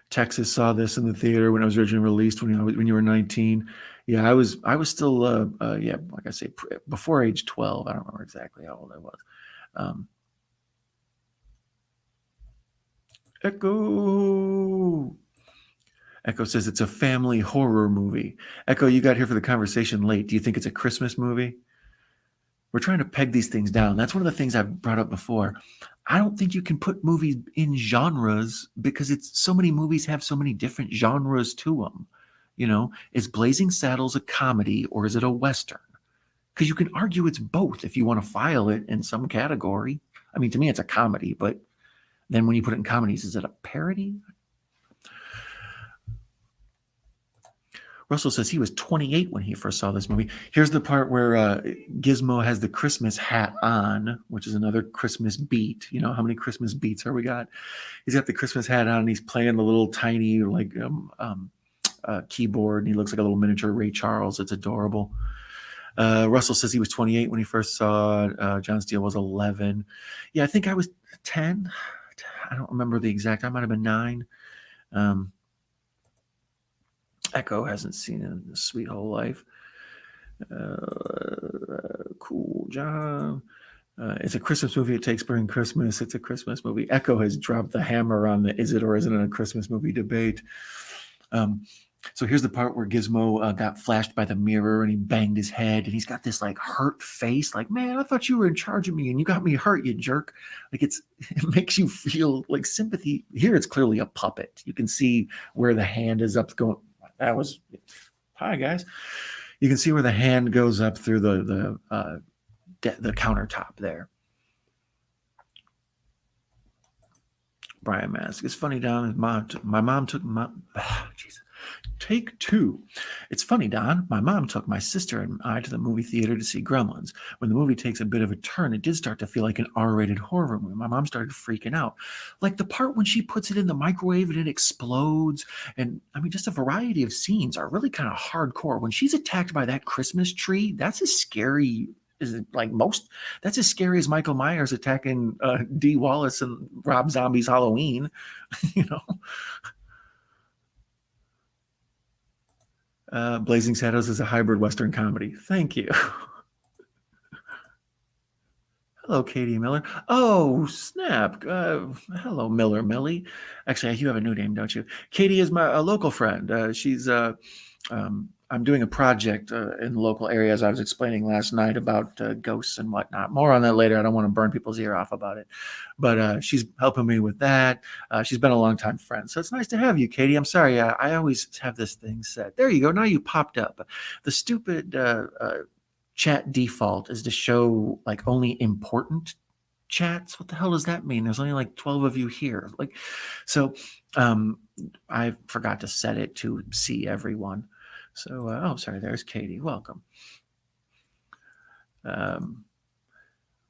Texas saw this in the theater when it was originally released when you were 19. Yeah, I was still yeah, like I say, before age 12. I don't remember exactly how old I was. Echo says it's a family horror movie. Echo, you got here for the conversation late. Do you think it's a Christmas movie? We're trying to peg these things down. That's one of the things I've brought up before. I don't think you can put movies in genres because so many movies have so many different genres to them. Is Blazing Saddles a comedy or is it a Western? Because you can argue it's both if you want to file it in some category. I mean, to me, it's a comedy, but then when you put it in comedies, is it a parody? Russell says he was 28 when he first saw this movie. Here's the part where Gizmo has the Christmas hat on, which is another Christmas beat. How many Christmas beats are we got? He's got the Christmas hat on, and he's playing the little tiny keyboard, and he looks like a little miniature Ray Charles. It's adorable. Russell says he was 28 when he first saw it. John Steele was 11. Yeah, I think I was 10. I don't remember the exact. I might have been 9. Echo hasn't seen it in his sweet whole life. Cool job. It's a Christmas movie. It takes spring Christmas. It's a Christmas movie. Echo has dropped the hammer on the is it or isn't it a Christmas movie debate. So here's the part where Gizmo got flashed by the mirror and he banged his head and he's got this like hurt face. Like, man, I thought you were in charge of me and you got me hurt, you jerk. Like it makes you feel like sympathy. Here it's clearly a puppet. You can see where the hand is up going. That was, hi guys. You can see where the hand goes up through the countertop there. Brian Mask. It's funny, Don. My mom took Jesus. Take 2. It's funny, Don. My mom took my sister and I to the movie theater to see Gremlins. When the movie takes a bit of a turn, it did start to feel like an R-rated horror movie. My mom started freaking out. Like the part when she puts it in the microwave and it explodes. And I mean, just a variety of scenes are really kind of hardcore. When she's attacked by that Christmas tree, that's as scary that's as scary as Michael Myers attacking Dee Wallace and Rob Zombie's Halloween. Blazing Saddles is a hybrid Western comedy. Thank you. Hello, Katie Miller. Oh, snap. Hello, Miller Millie. Actually, you have a new name, don't you? Katie is a local friend. I'm doing a project in the local area, as I was explaining last night, about ghosts and whatnot. More on that later. I don't want to burn people's ear off about it. But she's helping me with that. She's been a longtime friend. So it's nice to have you, Katie. I'm sorry. I always have this thing set. There you go. Now you popped up. The stupid chat default is to show like only important chats. What the hell does that mean? There's only like 12 of you here. Like, so I forgot to set it to see everyone. So, oh, sorry, there's Katie. Welcome.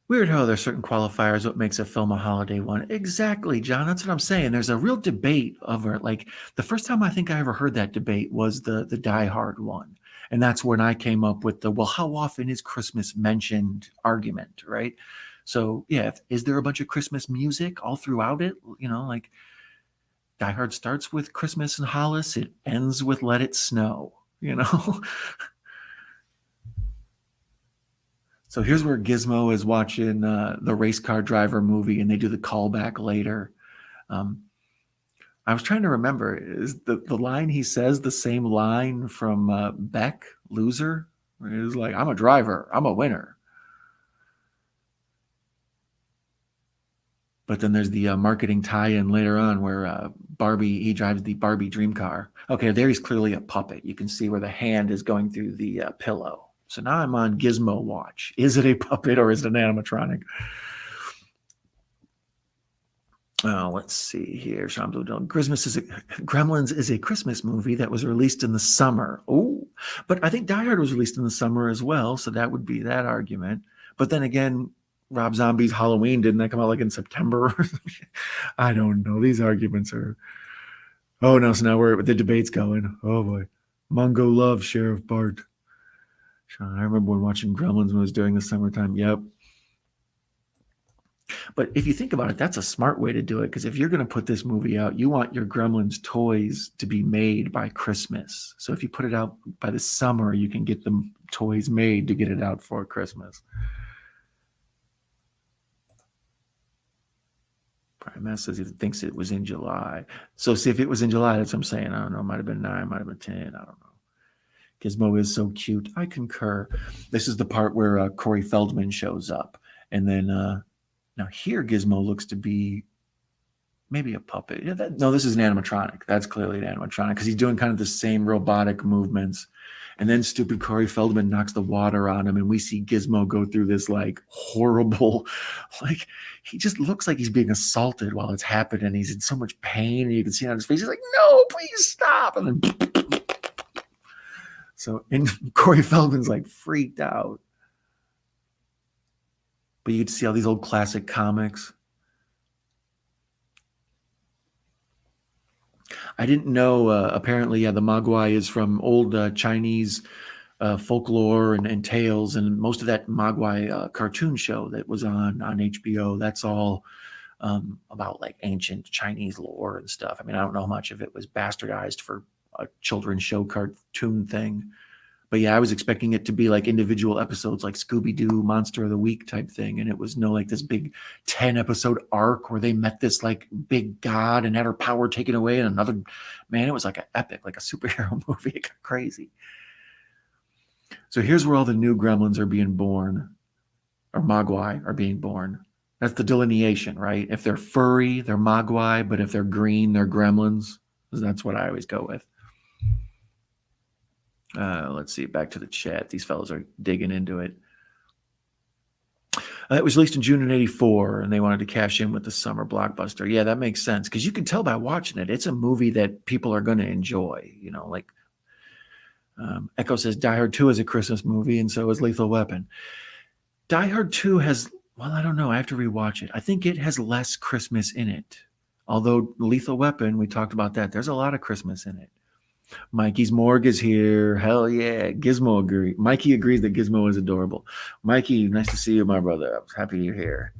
Weird how there's certain qualifiers what makes a film a holiday one. Exactly, John. That's what I'm saying. There's a real debate over it. Like the first time I think I ever heard that debate was the Die Hard one. And that's when I came up with the, well, how often is Christmas mentioned argument, right? So yeah, is there a bunch of Christmas music all throughout it? You know, like Die Hard starts with Christmas and Hollis, it ends with Let It Snow, you know? So here's where Gizmo is watching the race car driver movie and they do the callback later. I was trying to remember, is the line he says the same line from Beck, Loser? Where he was like, I'm a driver, I'm a winner. But then there's the marketing tie-in later on where Barbie, he drives the Barbie dream car. Okay, there he's clearly a puppet. You can see where the hand is going through the pillow. So now I'm on Gizmo Watch. Is it a puppet or is it an animatronic? Let's see here. Gremlins is a Christmas movie that was released in the summer. Oh, but I think Die Hard was released in the summer as well, so that would be that argument. But then again, Rob Zombie's Halloween, didn't that come out like in September? I don't know. These arguments are. Oh no! So now the debate's going. Oh boy, Mongo loves Sheriff Bart. I remember when watching Gremlins when it was during the summertime. Yep. But if you think about it, that's a smart way to do it. Because if you're going to put this movie out, you want your Gremlins toys to be made by Christmas. So if you put it out by the summer, you can get the toys made to get it out for Christmas. Prime says he thinks it was in July. So see, if it was in July, that's what I'm saying. I don't know. It might have been 9, might have been 10. I don't know. Gizmo is so cute. I concur. This is the part where Corey Feldman shows up. And then now here Gizmo looks to be maybe a puppet. Yeah, no, this is an animatronic. That's clearly an animatronic because he's doing kind of the same robotic movements. And then stupid Corey Feldman knocks the water on him, and we see Gizmo go through this like horrible, like he just looks like he's being assaulted while it's happening. He's in so much pain, and you can see on his face, he's like, "No, please stop!" And then and Corey Feldman's like freaked out. But you get to see all these old classic comics. I didn't know. Apparently, the Mogwai is from old Chinese folklore and tales, and most of that Mogwai cartoon show that was on HBO. That's all about like ancient Chinese lore and stuff. I mean, I don't know how much of it was bastardized for a children's show cartoon thing. But yeah, I was expecting it to be like individual episodes like Scooby-Doo, Monster of the Week type thing. And it was like this big 10-episode arc where they met this like big god and had her power taken away. And another, man, it was like an epic, like a superhero movie. It got crazy. So here's where all the new Gremlins are being born, or Mogwai are being born. That's the delineation, right? If they're furry, they're Mogwai. But if they're green, they're Gremlins. That's what I always go with. Let's see, back to the chat. These fellows are digging into it. It was released in June of '84, and they wanted to cash in with the summer blockbuster. Yeah, that makes sense, because you can tell by watching it. It's a movie that people are going to enjoy. Like Echo says, Die Hard 2 is a Christmas movie, and so is Lethal Weapon. Die Hard 2 has, well, I don't know. I have to rewatch it. I think it has less Christmas in it. Although Lethal Weapon, we talked about that. There's a lot of Christmas in it. Mikey's Morgue is here. Hell yeah. Gizmo agrees. Mikey agrees that Gizmo is adorable. Mikey, nice to see you, my brother. I'm happy you're here.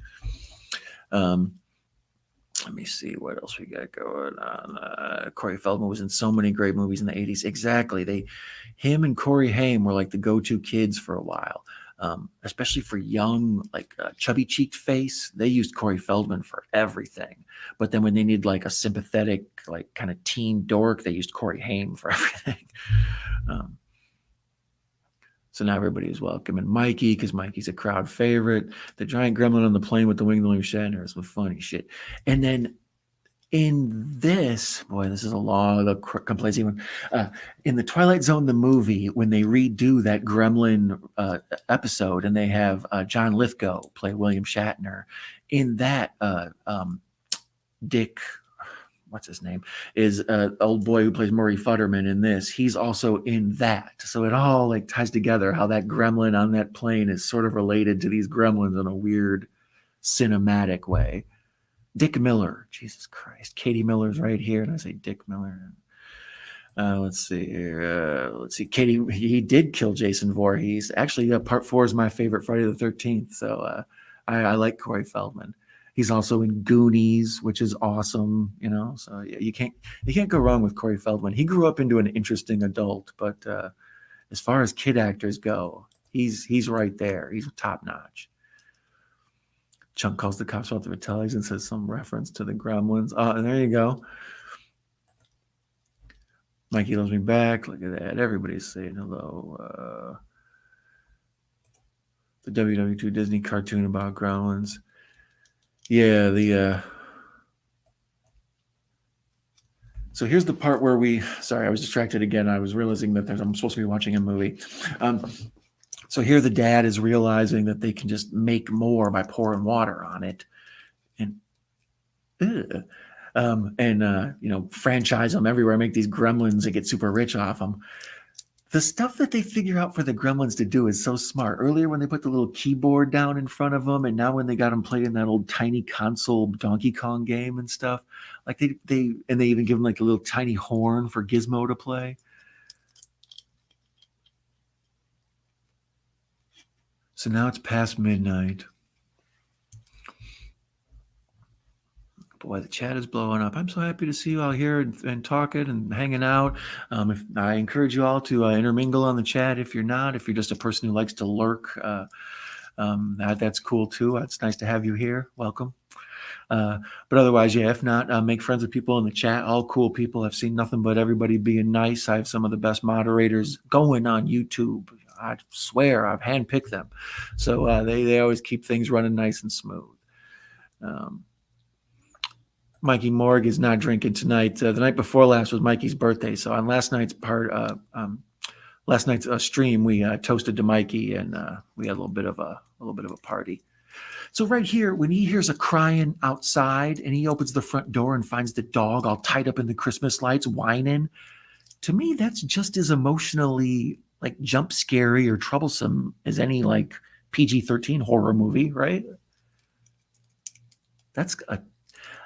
Let me see what else we got going on. Corey Feldman was in so many great movies in the 80s. Exactly. Him and Corey Haim were like the go-to kids for a while. especially for young, like chubby-cheeked face. They used Corey Feldman for everything. But then when they need like a sympathetic, like kind of teen dork, they used Corey Haim for everything. So now everybody is welcoming Mikey because Mikey's a crowd favorite. The giant gremlin on the plane with the winged William Shatner is some funny shit. And then in this, boy, this is a long, the complacent one. In the Twilight Zone, the movie, when they redo that Gremlin episode and they have John Lithgow play William Shatner, in that Dick, what's his name, is an old boy who plays Murray Futterman in this. He's also in that. So it all like ties together how that gremlin on that plane is sort of related to these gremlins in a weird cinematic way. Dick Miller, Jesus Christ. Katie Miller's right here, and I say Dick Miller. Let's see here. Let's see. Katie, he did kill Jason Voorhees. Actually, part 4 is my favorite Friday the 13th. So I like Corey Feldman. He's also in Goonies, which is awesome. You know, so yeah, you can't go wrong with Corey Feldman. He grew up into an interesting adult, but as far as kid actors go, he's right there. He's top notch. Chunk calls the cops about the Vitellis and says some reference to the Gremlins. And there you go. Mikey loves me back. Look at that. Everybody's saying hello. The WW2 Disney cartoon about Gremlins. Yeah, so here's the part where sorry, I was distracted again. I was realizing that I'm supposed to be watching a movie. So here the dad is realizing that they can just make more by pouring water on it. And franchise them everywhere, make these gremlins and get super rich off them. The stuff that they figure out for the gremlins to do is so smart. Earlier when they put the little keyboard down in front of them, and now when they got them playing that old tiny console Donkey Kong game and stuff, like they even give them like a little tiny horn for Gizmo to play. So now it's past midnight. Boy, the chat is blowing up. I'm so happy to see you all here and talking and hanging out. If I encourage you all to intermingle on the chat. If you're just a person who likes to lurk, that's cool too. It's nice to have you here. Welcome. But otherwise, yeah, if not, make friends with people in the chat. All cool people. I've seen nothing but everybody being nice. I have some of the best moderators going on YouTube. I swear I've handpicked them. So they always keep things running nice and smooth. Mikey Morg is not drinking tonight. The night before last was Mikey's birthday. So on last night's stream, we toasted to Mikey, and we had a little bit of a party. So right here, when he hears a crying outside and he opens the front door and finds the dog all tied up in the Christmas lights whining, to me, that's just as emotionally like jump scary or troublesome as any like PG-13 horror movie, right?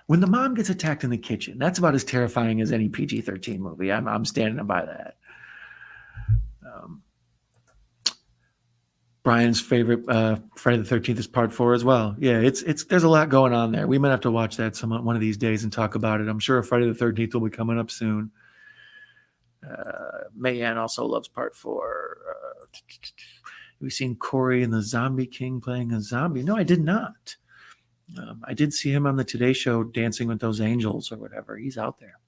When the mom gets attacked in the kitchen, that's about as terrifying as any PG-13 movie. I'm standing by that. Brian's favorite Friday the 13th is part 4 as well. Yeah, there's a lot going on there. We might have to watch that one of these days and talk about it. I'm sure Friday the 13th will be coming up soon. Mayanne also loves part 4. We've seen Corey and the Zombie King playing a zombie. No, I did not. I did see him on the Today Show dancing with those angels or whatever. He's out there.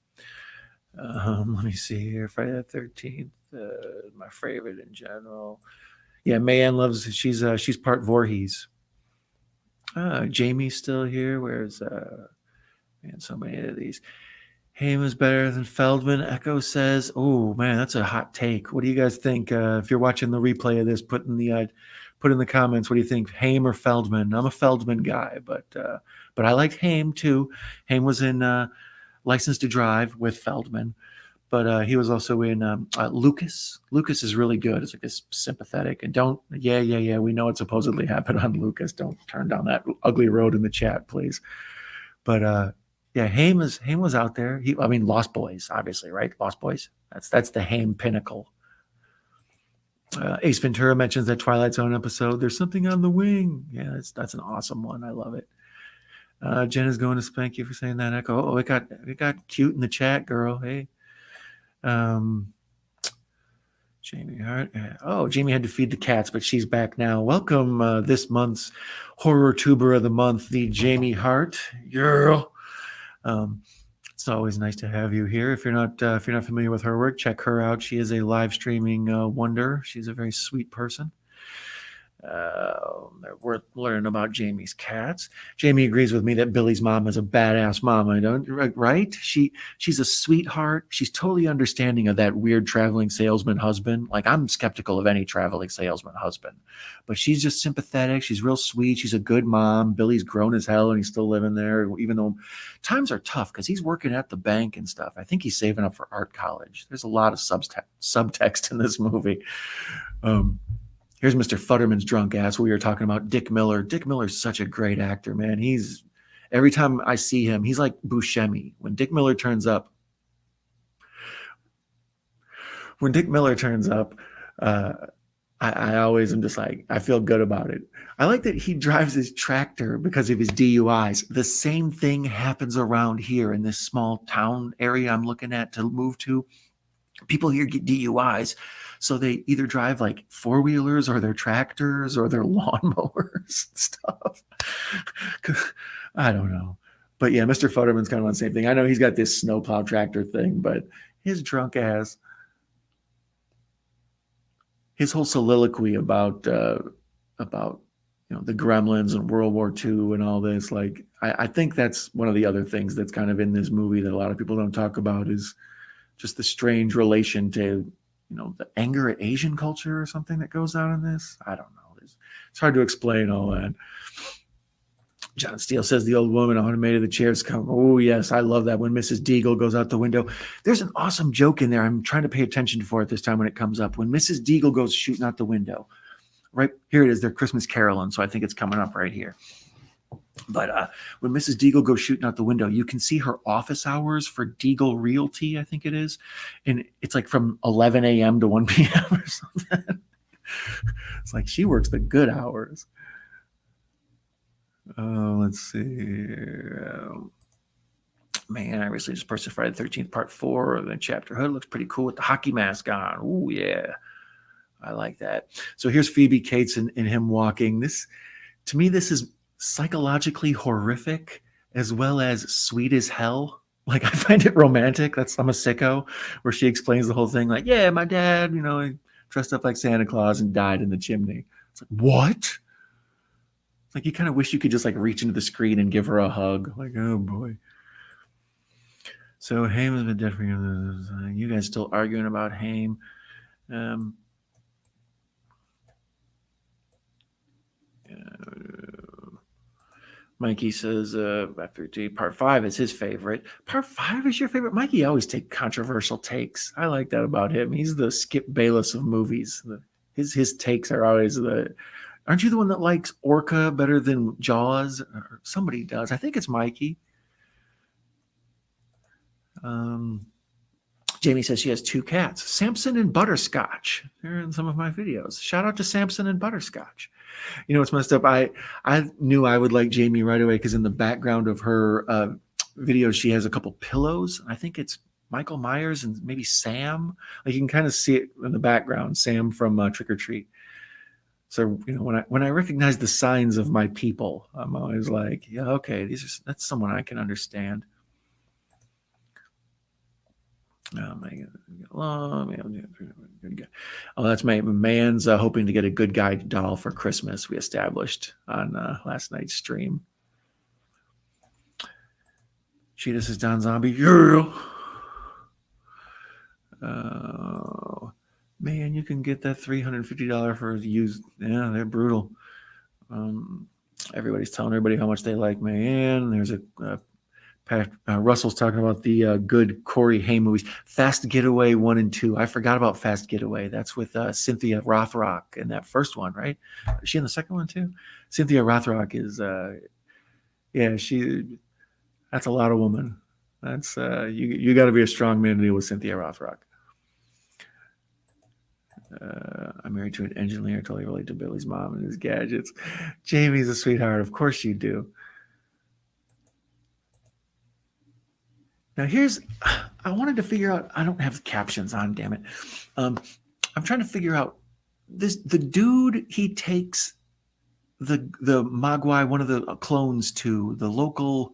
Let me see here. Friday the 13th, my favorite in general. Yeah, Mayanne loves. She's part Voorhees. Jamie's still here. Where's man? So many of these. Haim is better than Feldman. Echo says, "Oh man, that's a hot take. What do you guys think? If you're watching the replay of this, put in the comments. What do you think, Haim or Feldman? I'm a Feldman guy, but I liked Haim too. Haim was in License to Drive with Feldman, but he was also in Lucas. Lucas is really good. It's like this sympathetic and yeah. We know it supposedly happened on Lucas. Don't turn down that ugly road in the chat, please. But yeah, Haim was out there. Lost Boys, obviously, right? Lost Boys. That's the Haim pinnacle. Ace Ventura mentions that Twilight Zone episode. There's something on the wing. Yeah, that's an awesome one. I love it. Jen is going to spank you for saying that. Echo. Oh, it got cute in the chat, girl. Hey. Jamie Hart. Oh, Jamie had to feed the cats, but she's back now. Welcome this month's horror tuber of the month, the Jamie Hart. Girl. It's always nice to have you here. If you're not familiar with her work, check her out. She is a live streaming wonder. She's a very sweet person. We're learning about Jamie's cats. Jamie agrees with me that Billy's mom is a badass mom. I don't, right? She's a sweetheart. She's totally understanding of that weird traveling salesman husband. Like, I'm skeptical of any traveling salesman husband, but she's just sympathetic. She's real sweet. She's a good mom. Billy's grown as hell and he's still living there, even though times are tough because he's working at the bank and stuff. I think he's saving up for art college. There's a lot of subtext in this movie. Here's Mr. Futterman's drunk ass. We were talking about Dick Miller. Dick Miller's such a great actor, man. Every time I see him, he's like Buscemi. When Dick Miller turns up, I always am just like, I feel good about it. I like that he drives his tractor because of his DUIs. The same thing happens around here in this small town area I'm looking at to move to. People here get DUIs. So they either drive like four-wheelers or their tractors or their lawnmowers and stuff. I don't know. But yeah, Mr. Futterman's kind of on the same thing. I know he's got this snowplow tractor thing, but his drunk ass, his whole soliloquy about the Gremlins and World War II and all this, like, I think that's one of the other things that's kind of in this movie that a lot of people don't talk about is just the strange relation to the anger at Asian culture or something that goes on in this. I don't know. It's hard to explain all that. John Steele says the old woman automated the chairs come. Oh, yes. I love that when Mrs. Deagle goes out the window. There's an awesome joke in there. I'm trying to pay attention for it this time when it comes up. When Mrs. Deagle goes shooting out the window, right here it is. They're Christmas caroling. So I think it's coming up right here. But when Mrs. Deagle goes shooting out the window, you can see her office hours for Deagle Realty, I think it is. And it's like from 11 a.m. to 1 p.m. or something. It's like she works the good hours. Let's see. Man, I recently just purchased Friday the 13th Part 4 of the chapter. Hood looks pretty cool with the hockey mask on. Oh, yeah. I like that. So here's Phoebe Cates and him walking. To me, this is psychologically horrific as well as sweet as hell. Like, I find it romantic. I'm a sicko, where she explains the whole thing like, yeah, my dad, he dressed up like Santa Claus and died in the chimney. It's like, what? It's like, you kind of wish you could just like reach into the screen and give her a hug. Like, oh boy. So Haim has been dead for you guys still arguing about Haim. Mikey says after Part 5 is his favorite. Part 5 is your favorite? Mikey always takes controversial takes. I like that about him. He's the Skip Bayless of movies. His takes are always aren't you the one that likes Orca better than Jaws? Or somebody does. I think it's Mikey. Jamie says she has 2 cats, Samson and Butterscotch. They're in some of my videos. Shout out to Samson and Butterscotch. What's messed up? I knew I would like Jamie right away because in the background of her videos, she has a couple pillows. I think it's Michael Myers and maybe Sam. Like, you can kind of see it in the background, Sam from Trick or Treat. So when I recognize the signs of my people, I'm always like, yeah, okay, that's someone I can understand. Oh my God. Oh, that's my man's hoping to get a good guy doll for Christmas. We established on last night's stream. Cheetah says Don Zombie. Yeah. Man, you can get that $350 for used. Yeah, they're brutal. Everybody's telling everybody how much they like Man. There's Russell's talking about the good Corey Haim movies. Fast Getaway 1 and 2. I forgot about Fast Getaway. That's with Cynthia Rothrock in that first one, right? Is she in the second one too? Cynthia Rothrock is, that's a lot of woman. That's you got to be a strong man to deal with Cynthia Rothrock. I'm married to an engineer. Totally relate to Billy's mom and his gadgets. Jamie's a sweetheart. Of course you do. Now I wanted to figure out, I don't have captions on, damn it. I'm trying to figure out the dude he takes the Mogwai, one of the clones, to the local.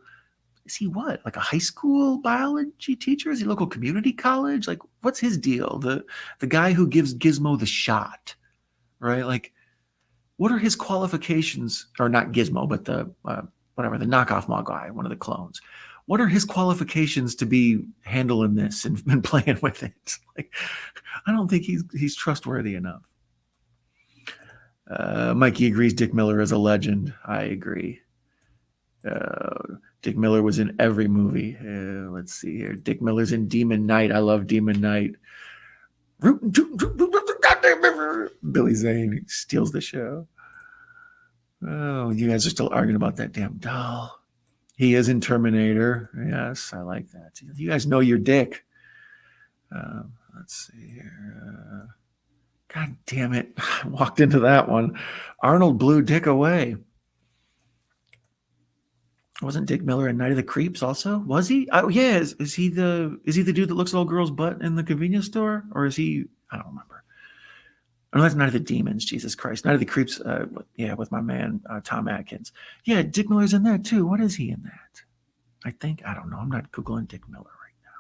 Is he what, like a high school biology teacher? Is he local community college? Like, what's his deal? The guy who gives Gizmo the shot, right? Like, what are his qualifications? Or not Gizmo, but the whatever, the knockoff Mogwai, one of the clones. What are his qualifications to be handling this and playing with it? Like, I don't think he's trustworthy enough. Mikey agrees Dick Miller is a legend. I agree. Dick Miller was in every movie. Let's see here. Dick Miller's in Demon Knight. I love Demon Knight. Billy Zane steals the show. Oh, you guys are still arguing about that damn doll. He is in Terminator. Yes, I like that. You guys know your Dick. Let's see here. God damn it. I walked into that one. Arnold blew Dick away. Wasn't Dick Miller in Night of the Creeps also? Was he? Oh yeah. Is he the dude that looks at a little girl's butt in the convenience store? Or is he? I don't remember. Oh, that's Night of the Demons. Jesus Christ. Night of the Creeps. With my man Tom Atkins. Yeah, Dick Miller's in that too. What is he in that? I think, I don't know. I'm not Googling Dick Miller right now.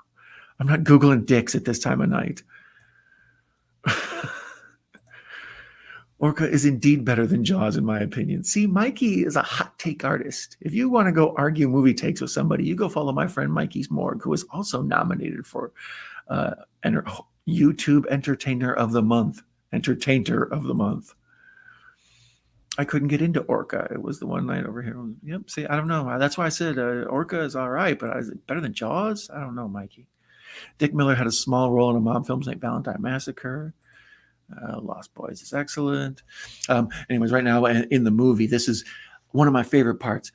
I'm not Googling dicks at this time of night. Orca is indeed better than Jaws, in my opinion. See, Mikey is a hot take artist. If you want to go argue movie takes with somebody, you go follow my friend Mikey's Morgue, who is also nominated for YouTube Entertainer of the Month. Entertainer of the Month. I couldn't get into Orca. It was the one night over here. Yep. See, I don't know. That's why I said Orca is all right, but is it better than Jaws? I don't know, Mikey. Dick Miller had a small role in a mob film, St. Valentine Massacre. Lost Boys is excellent. Anyways, right now in the movie, this is one of my favorite parts.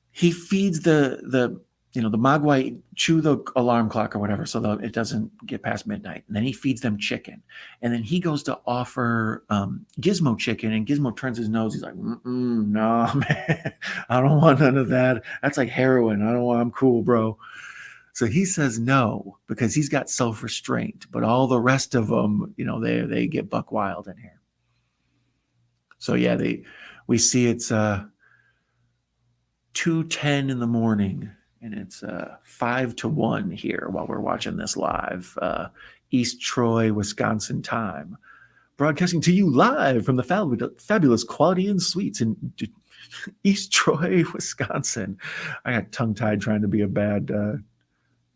He feeds the Mogwai chew the alarm clock or whatever, so that it doesn't get past midnight. And then he feeds them chicken, and then he goes to offer Gizmo chicken, and Gizmo turns his nose. He's like, no, man, I don't want none of that. That's like heroin. I'm cool, bro. So he says no because he's got self-restraint, but all the rest of them, they get buck wild in here. So yeah, we see it's 2:10 in the morning, and it's 5-1 here while we're watching this live. East Troy, Wisconsin time. Broadcasting to you live from the fabulous Quality Inn Suites in East Troy, Wisconsin. I got tongue-tied trying to be a bad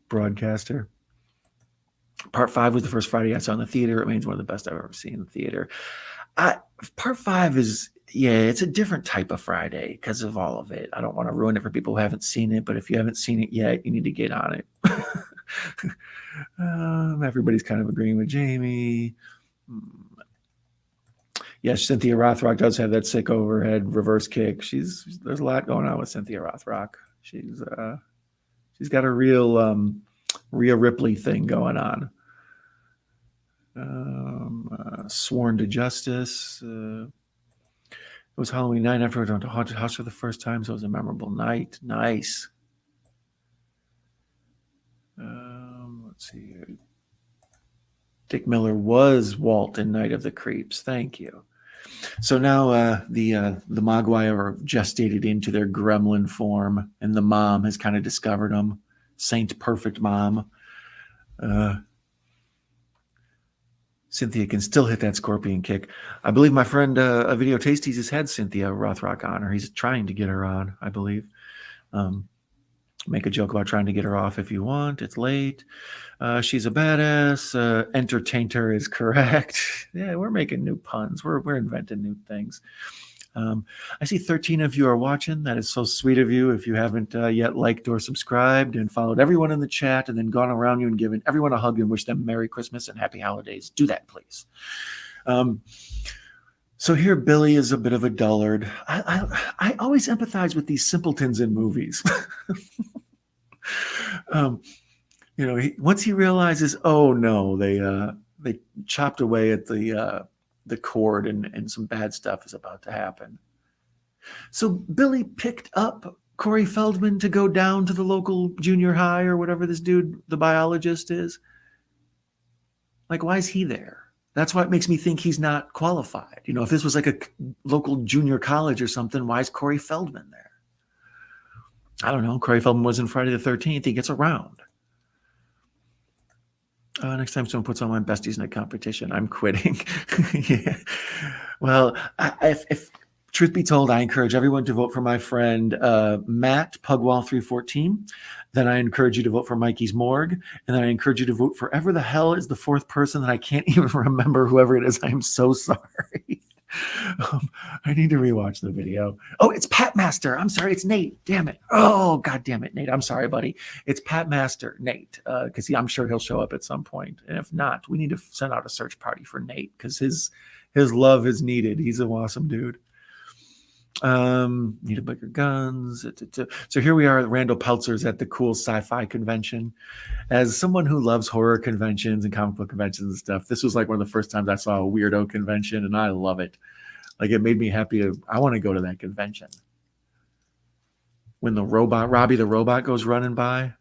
broadcaster. Part 5 was the first Friday I saw in the theater. It remains one of the best I've ever seen in the theater. Part 5 is, it's a different type of Friday because of all of it. I don't want to ruin it for people who haven't seen it, but if you haven't seen it yet, you need to get on it. Everybody's kind of agreeing with Jamie. Yes, Cynthia Rothrock does have that sick overhead reverse kick. There's a lot going on with Cynthia Rothrock. She's got a real Rhea Ripley thing going on. Sworn to Justice. It was Halloween night after I went to Haunted House for the first time, so it was a memorable night. Nice. Let's see here. Dick Miller was Walt in Night of the Creeps. Thank you. So now the Mogwai are gestated into their gremlin form, and the mom has kind of discovered them. Saint Perfect Mom. Cynthia can still hit that scorpion kick. I believe my friend a Video Tasties has had Cynthia Rothrock on, or he's trying to get her on, I believe. Make a joke about trying to get her off if you want. It's late. She's a badass. Entertainer is correct. Yeah, we're making new puns. We're inventing new things. I see 13 of you are watching. That is so sweet of you. If you haven't yet liked or subscribed and followed everyone in the chat and then gone around you and given everyone a hug and wish them Merry Christmas and Happy Holidays, do that, please. So here Billy is a bit of a dullard. I always empathize with these simpletons in movies. Once he realizes, oh no, they chopped away at the cord and some bad stuff is about to happen. So Billy picked up Corey Feldman to go down to the local junior high or whatever this dude, the biologist, is. Like, why is he there? That's why it makes me think he's not qualified. You know, if this was like a local junior college or something, why is Corey Feldman there? I don't know. Corey Feldman was in Friday the 13th. He gets around. Next time someone puts on my besties night competition, I'm quitting. Yeah. Well, if truth be told, I encourage everyone to vote for my friend Matt Pugwall314. Then I encourage you to vote for Mikey's Morgue. And then I encourage you to vote for ever the hell is the fourth person that I can't even remember whoever it is. I am so sorry. I need to rewatch the video. Oh, it's Pat Master. I'm sorry. It's Nate. Damn it. Oh, God damn it, Nate. I'm sorry, buddy. It's Pat Master, Nate, because I'm sure he'll show up at some point. And if not, we need to send out a search party for Nate because his love is needed. He's an awesome dude. Need a bigger guns. So here we are at Randall Peltzer's at the cool sci-fi convention. As someone who loves horror conventions and comic book conventions and stuff, this was like one of the first times I saw a weirdo convention, and I love it. Like, it made me happy. I want to go to that convention. When the robot, Robbie the robot, goes running by.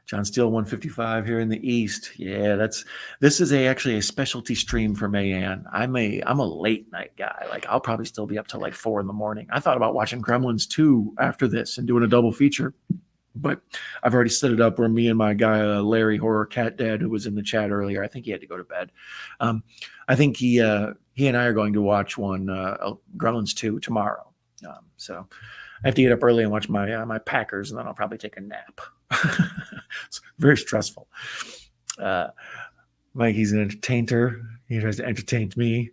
John Steele 155 here in the East. Yeah, this is actually a specialty stream for Mayan. I'm a late night guy. Like, I'll probably still be up till like 4 a.m. I thought about watching Gremlins 2 after this and doing a double feature, but I've already set it up where me and my guy Larry Horror Cat Dad, who was in the chat earlier, I think he had to go to bed. I think he and I are going to watch Gremlins 2 tomorrow. So I have to get up early and watch my Packers, and then I'll probably take a nap. It's very stressful. Mikey's an entertainer. He tries to entertain me.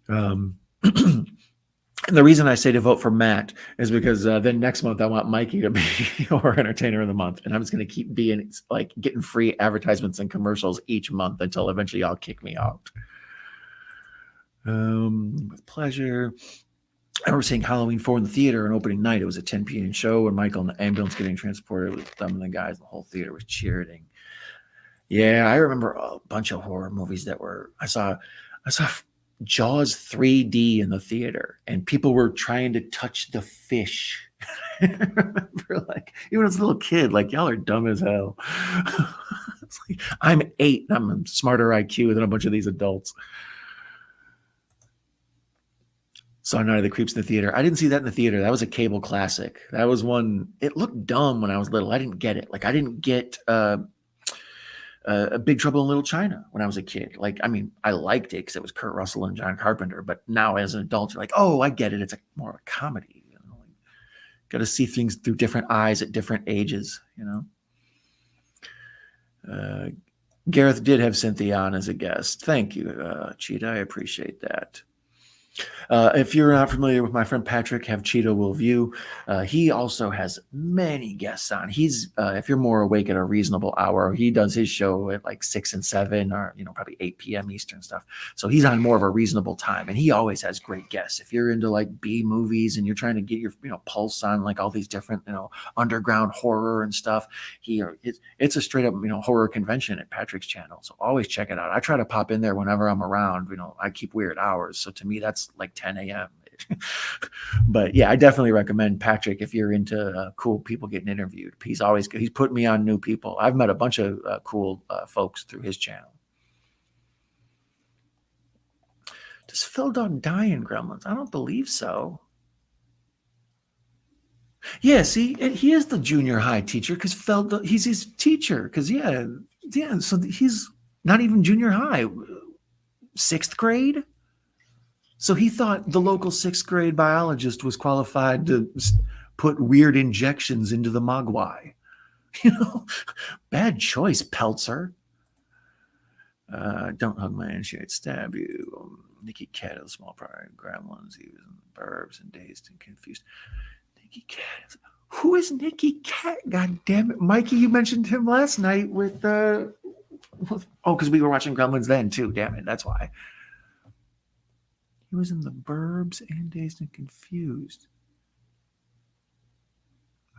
And the reason I say to vote for Matt is because then next month I want Mikey to be our entertainer of the month, and I'm just going to keep being like getting free advertisements and commercials each month until eventually y'all kick me out. With pleasure. I remember seeing Halloween 4 in the theater on opening night. It was a 10 p.m. show, and Michael in the ambulance getting transported with them and the guys. The whole theater was cheering. Yeah, I remember a bunch of horror movies that I saw Jaws 3D in the theater, and people were trying to touch the fish. I remember, like, even as a little kid, like, y'all are dumb as hell. It's like, I'm 8, and I'm a smarter IQ than a bunch of these adults. Saw Night of the Creeps in the theater. I didn't see that in the theater. That was a cable classic. That was one. It looked dumb when I was little. I didn't get it. Like, I didn't get Big Trouble in Little China when I was a kid. Like, I mean, I liked it because it was Kurt Russell and John Carpenter. But now as an adult, you're like, oh, I get it. It's more of a comedy. You know? Got to see things through different eyes at different ages. You know. Gareth did have Cynthia on as a guest. Thank you, Cheetah. I appreciate that. If you're not familiar with my friend Patrick, have Cheetah Will View. He also has many guests on. He's if you're more awake at a reasonable hour, he does his show at like 6 and 7, or probably 8 p.m. Eastern stuff. So he's on more of a reasonable time, and he always has great guests. If you're into like B movies and you're trying to get your pulse on like all these different underground horror and stuff, it's a straight up horror convention at Patrick's channel. So always check it out. I try to pop in there whenever I'm around. I keep weird hours, so to me that's like 10 a.m. But yeah, I definitely recommend Patrick if you're into cool people getting interviewed. He's always good. He's put me on new people. I've met a bunch of cool folks through his channel. Does Phil Dog die in Gremlins? I don't believe so. Yeah, see, he is the junior high teacher because he's his teacher. Because yeah, so he's not even junior high, 6th grade. So he thought the local 6th grade biologist was qualified to put weird injections into the Mogwai. Bad choice, Peltzer. Don't hug my hand, she might stab you. Nicky Cat of the Small Fry Gremlins. He was in the burbs and dazed and confused. Nicky Cat. Who is Nicky Cat? God damn it. Mikey, you mentioned him last night with because we were watching Gremlins then too. Damn it. That's why. He was in the burbs and dazed and confused.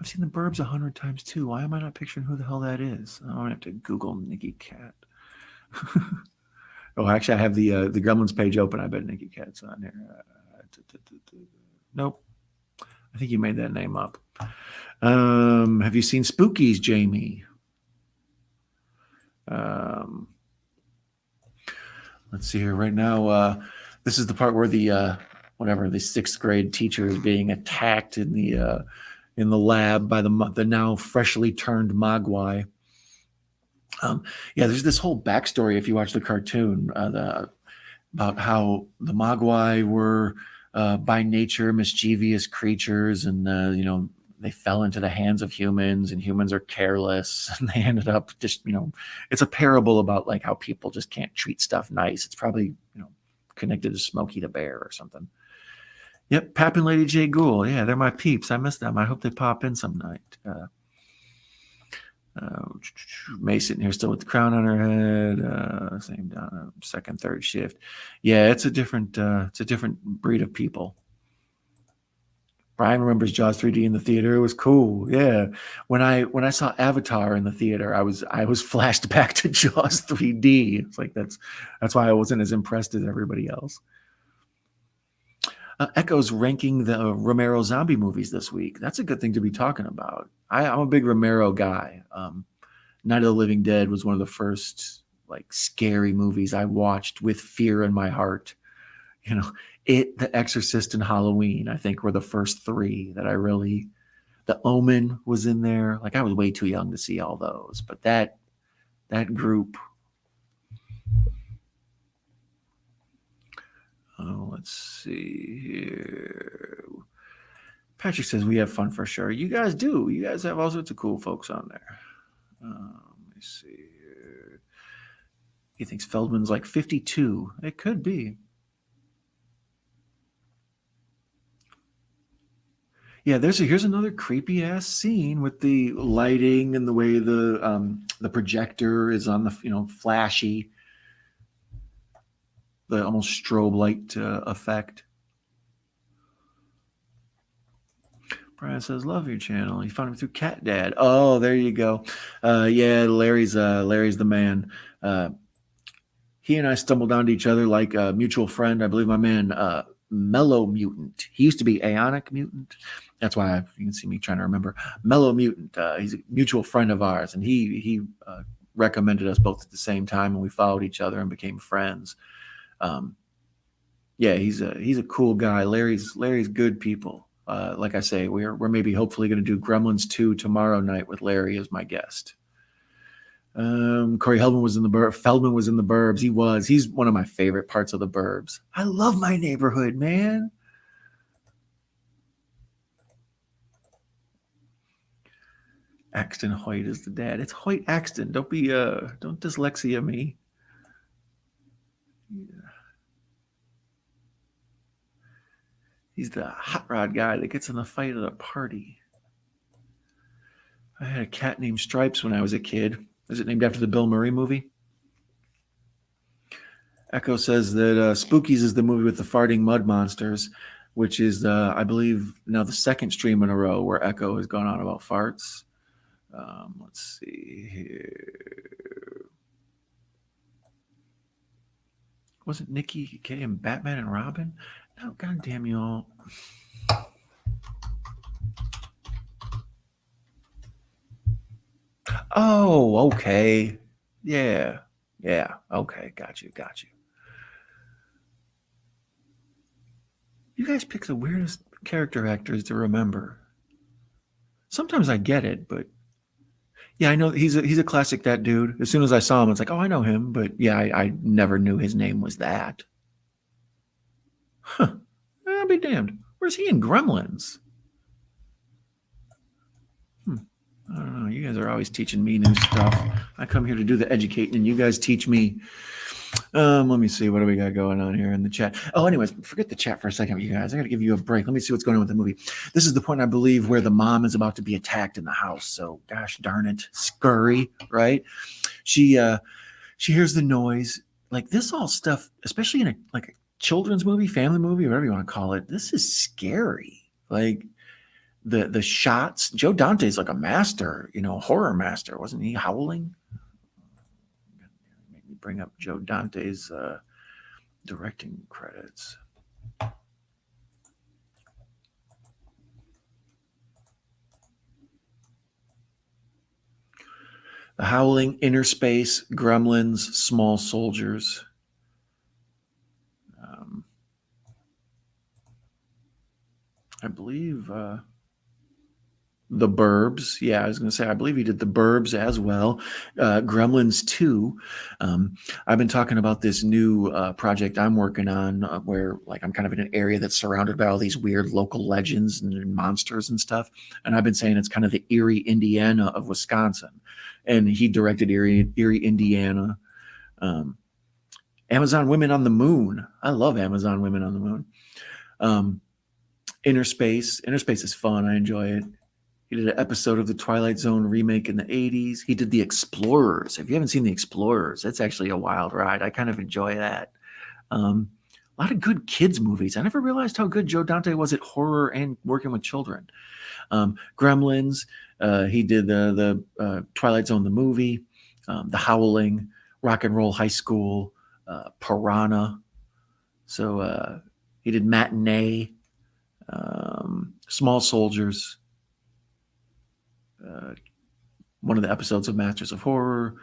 I've seen the burbs 100 times too. Why am I not picturing who the hell that is? I'm gonna have to Google Nicky Cat. Oh, actually, I have the Gremlins page open. I bet Nicky Cat's on there. Nope. I think you made that name up. Have you seen Spookies, Jamie? Let's see here right now. This is the part where the whatever the sixth grade teacher is being attacked in the lab by the now freshly turned Mogwai. Yeah, there's this whole backstory if you watch the cartoon about how the Mogwai were by nature mischievous creatures, and they fell into the hands of humans, and humans are careless, and they ended up just it's a parable about like how people just can't treat stuff nice. It's probably connected to Smokey the Bear or something. Yep, Pap and Lady J. Ghoul. Yeah, they're my peeps. I miss them. I hope they pop in some night. May sitting here still with the crown on her head. Same down second, third shift. Yeah, it's a different breed of people. Brian remembers Jaws 3D in the theater. It was cool. Yeah, when I saw Avatar in the theater, I was flashed back to Jaws 3D. It's like that's why I wasn't as impressed as everybody else. Echo's ranking the Romero zombie movies this week. That's a good thing to be talking about. I'm a big Romero guy. Night of the Living Dead was one of the first like scary movies I watched with fear in my heart. The Exorcist, and Halloween, I think, were the first three that I really. The Omen was in there. Like I was way too young to see all those, but that group. Oh, let's see here. Patrick says we have fun for sure. You guys do. You guys have all sorts of cool folks on there. Let me see here. He thinks Feldman's like 52. It could be. Yeah, here's another creepy ass scene with the lighting and the way the projector is on the flashy, the almost strobe light effect. Brian says, "Love your channel." You found him through Cat Dad. Oh, there you go. Yeah, Larry's the man. He and I stumbled onto each other like a mutual friend. I believe my man Mellow Mutant. He used to be Aeonic Mutant. That's why you can see me trying to remember. Mellow Mutant. He's a mutual friend of ours, and he recommended us both at the same time, and we followed each other and became friends. Yeah, he's a cool guy. Larry's good people. Like I say, we're maybe hopefully going to do Gremlins 2 tomorrow night with Larry as my guest. Corey Feldman was in the Burbs. He's one of my favorite parts of the Burbs. I love my neighborhood, man. Axton Hoyt is the dad. It's Hoyt Axton. Don't dyslexia me. Yeah. He's the hot rod guy that gets in the fight at a party. I had a cat named Stripes when I was a kid. Is it named after the Bill Murray movie? Echo says that Spookies is the movie with the farting mud monsters, which is, I believe, now the second stream in a row where Echo has gone on about farts. Let's see here. Wasn't Nikki K and Batman and Robin? No, goddamn y'all. Oh, okay. Yeah. Okay, got you. You guys pick the weirdest character actors to remember. Sometimes I get it, but yeah, I know he's a classic, that dude. As soon as I saw him, it's like, oh, I know him, but yeah, I never knew his name was that. Huh. I'll be damned. Where's he in Gremlins? I don't know. You guys are always teaching me new stuff. I come here to do the educating, and you guys teach me. Let me see. What do we got going on here in the chat? Oh, anyways, forget the chat for a second, you guys. I got to give you a break. Let me see what's going on with the movie. This is the point, I believe, where the mom is about to be attacked in the house. So, gosh darn it, scurry, right? She hears the noise. Like this all stuff, especially in a children's movie, family movie, whatever you want to call it. This is scary. Like the shots. Joe Dante is like a master, horror master, wasn't he? Howling. Make me bring up Joe Dante's directing credits. The Howling, Inner Space, Gremlins, Small Soldiers. believe The Burbs. Yeah, I was going to say, I believe he did The Burbs as well. Gremlins 2. I've been talking about this new project I'm working on where like I'm kind of in an area that's surrounded by all these weird local legends and monsters and stuff. And I've been saying it's kind of the Erie, Indiana of Wisconsin. And he directed Erie, Indiana. Amazon Women on the Moon. I love Amazon Women on the Moon. Inner Space. Inner Space is fun. I enjoy it. He did an episode of the Twilight Zone remake in the 80s. He did The Explorers. If you haven't seen The Explorers, that's actually a wild ride. I kind of enjoy that. A lot of good kids movies. I never realized how good Joe Dante was at horror and working with children. Gremlins. He did the Twilight Zone, the movie. The Howling. Rock and Roll High School. Piranha. So he did Matinee. Small Soldiers. One of the episodes of Masters of Horror,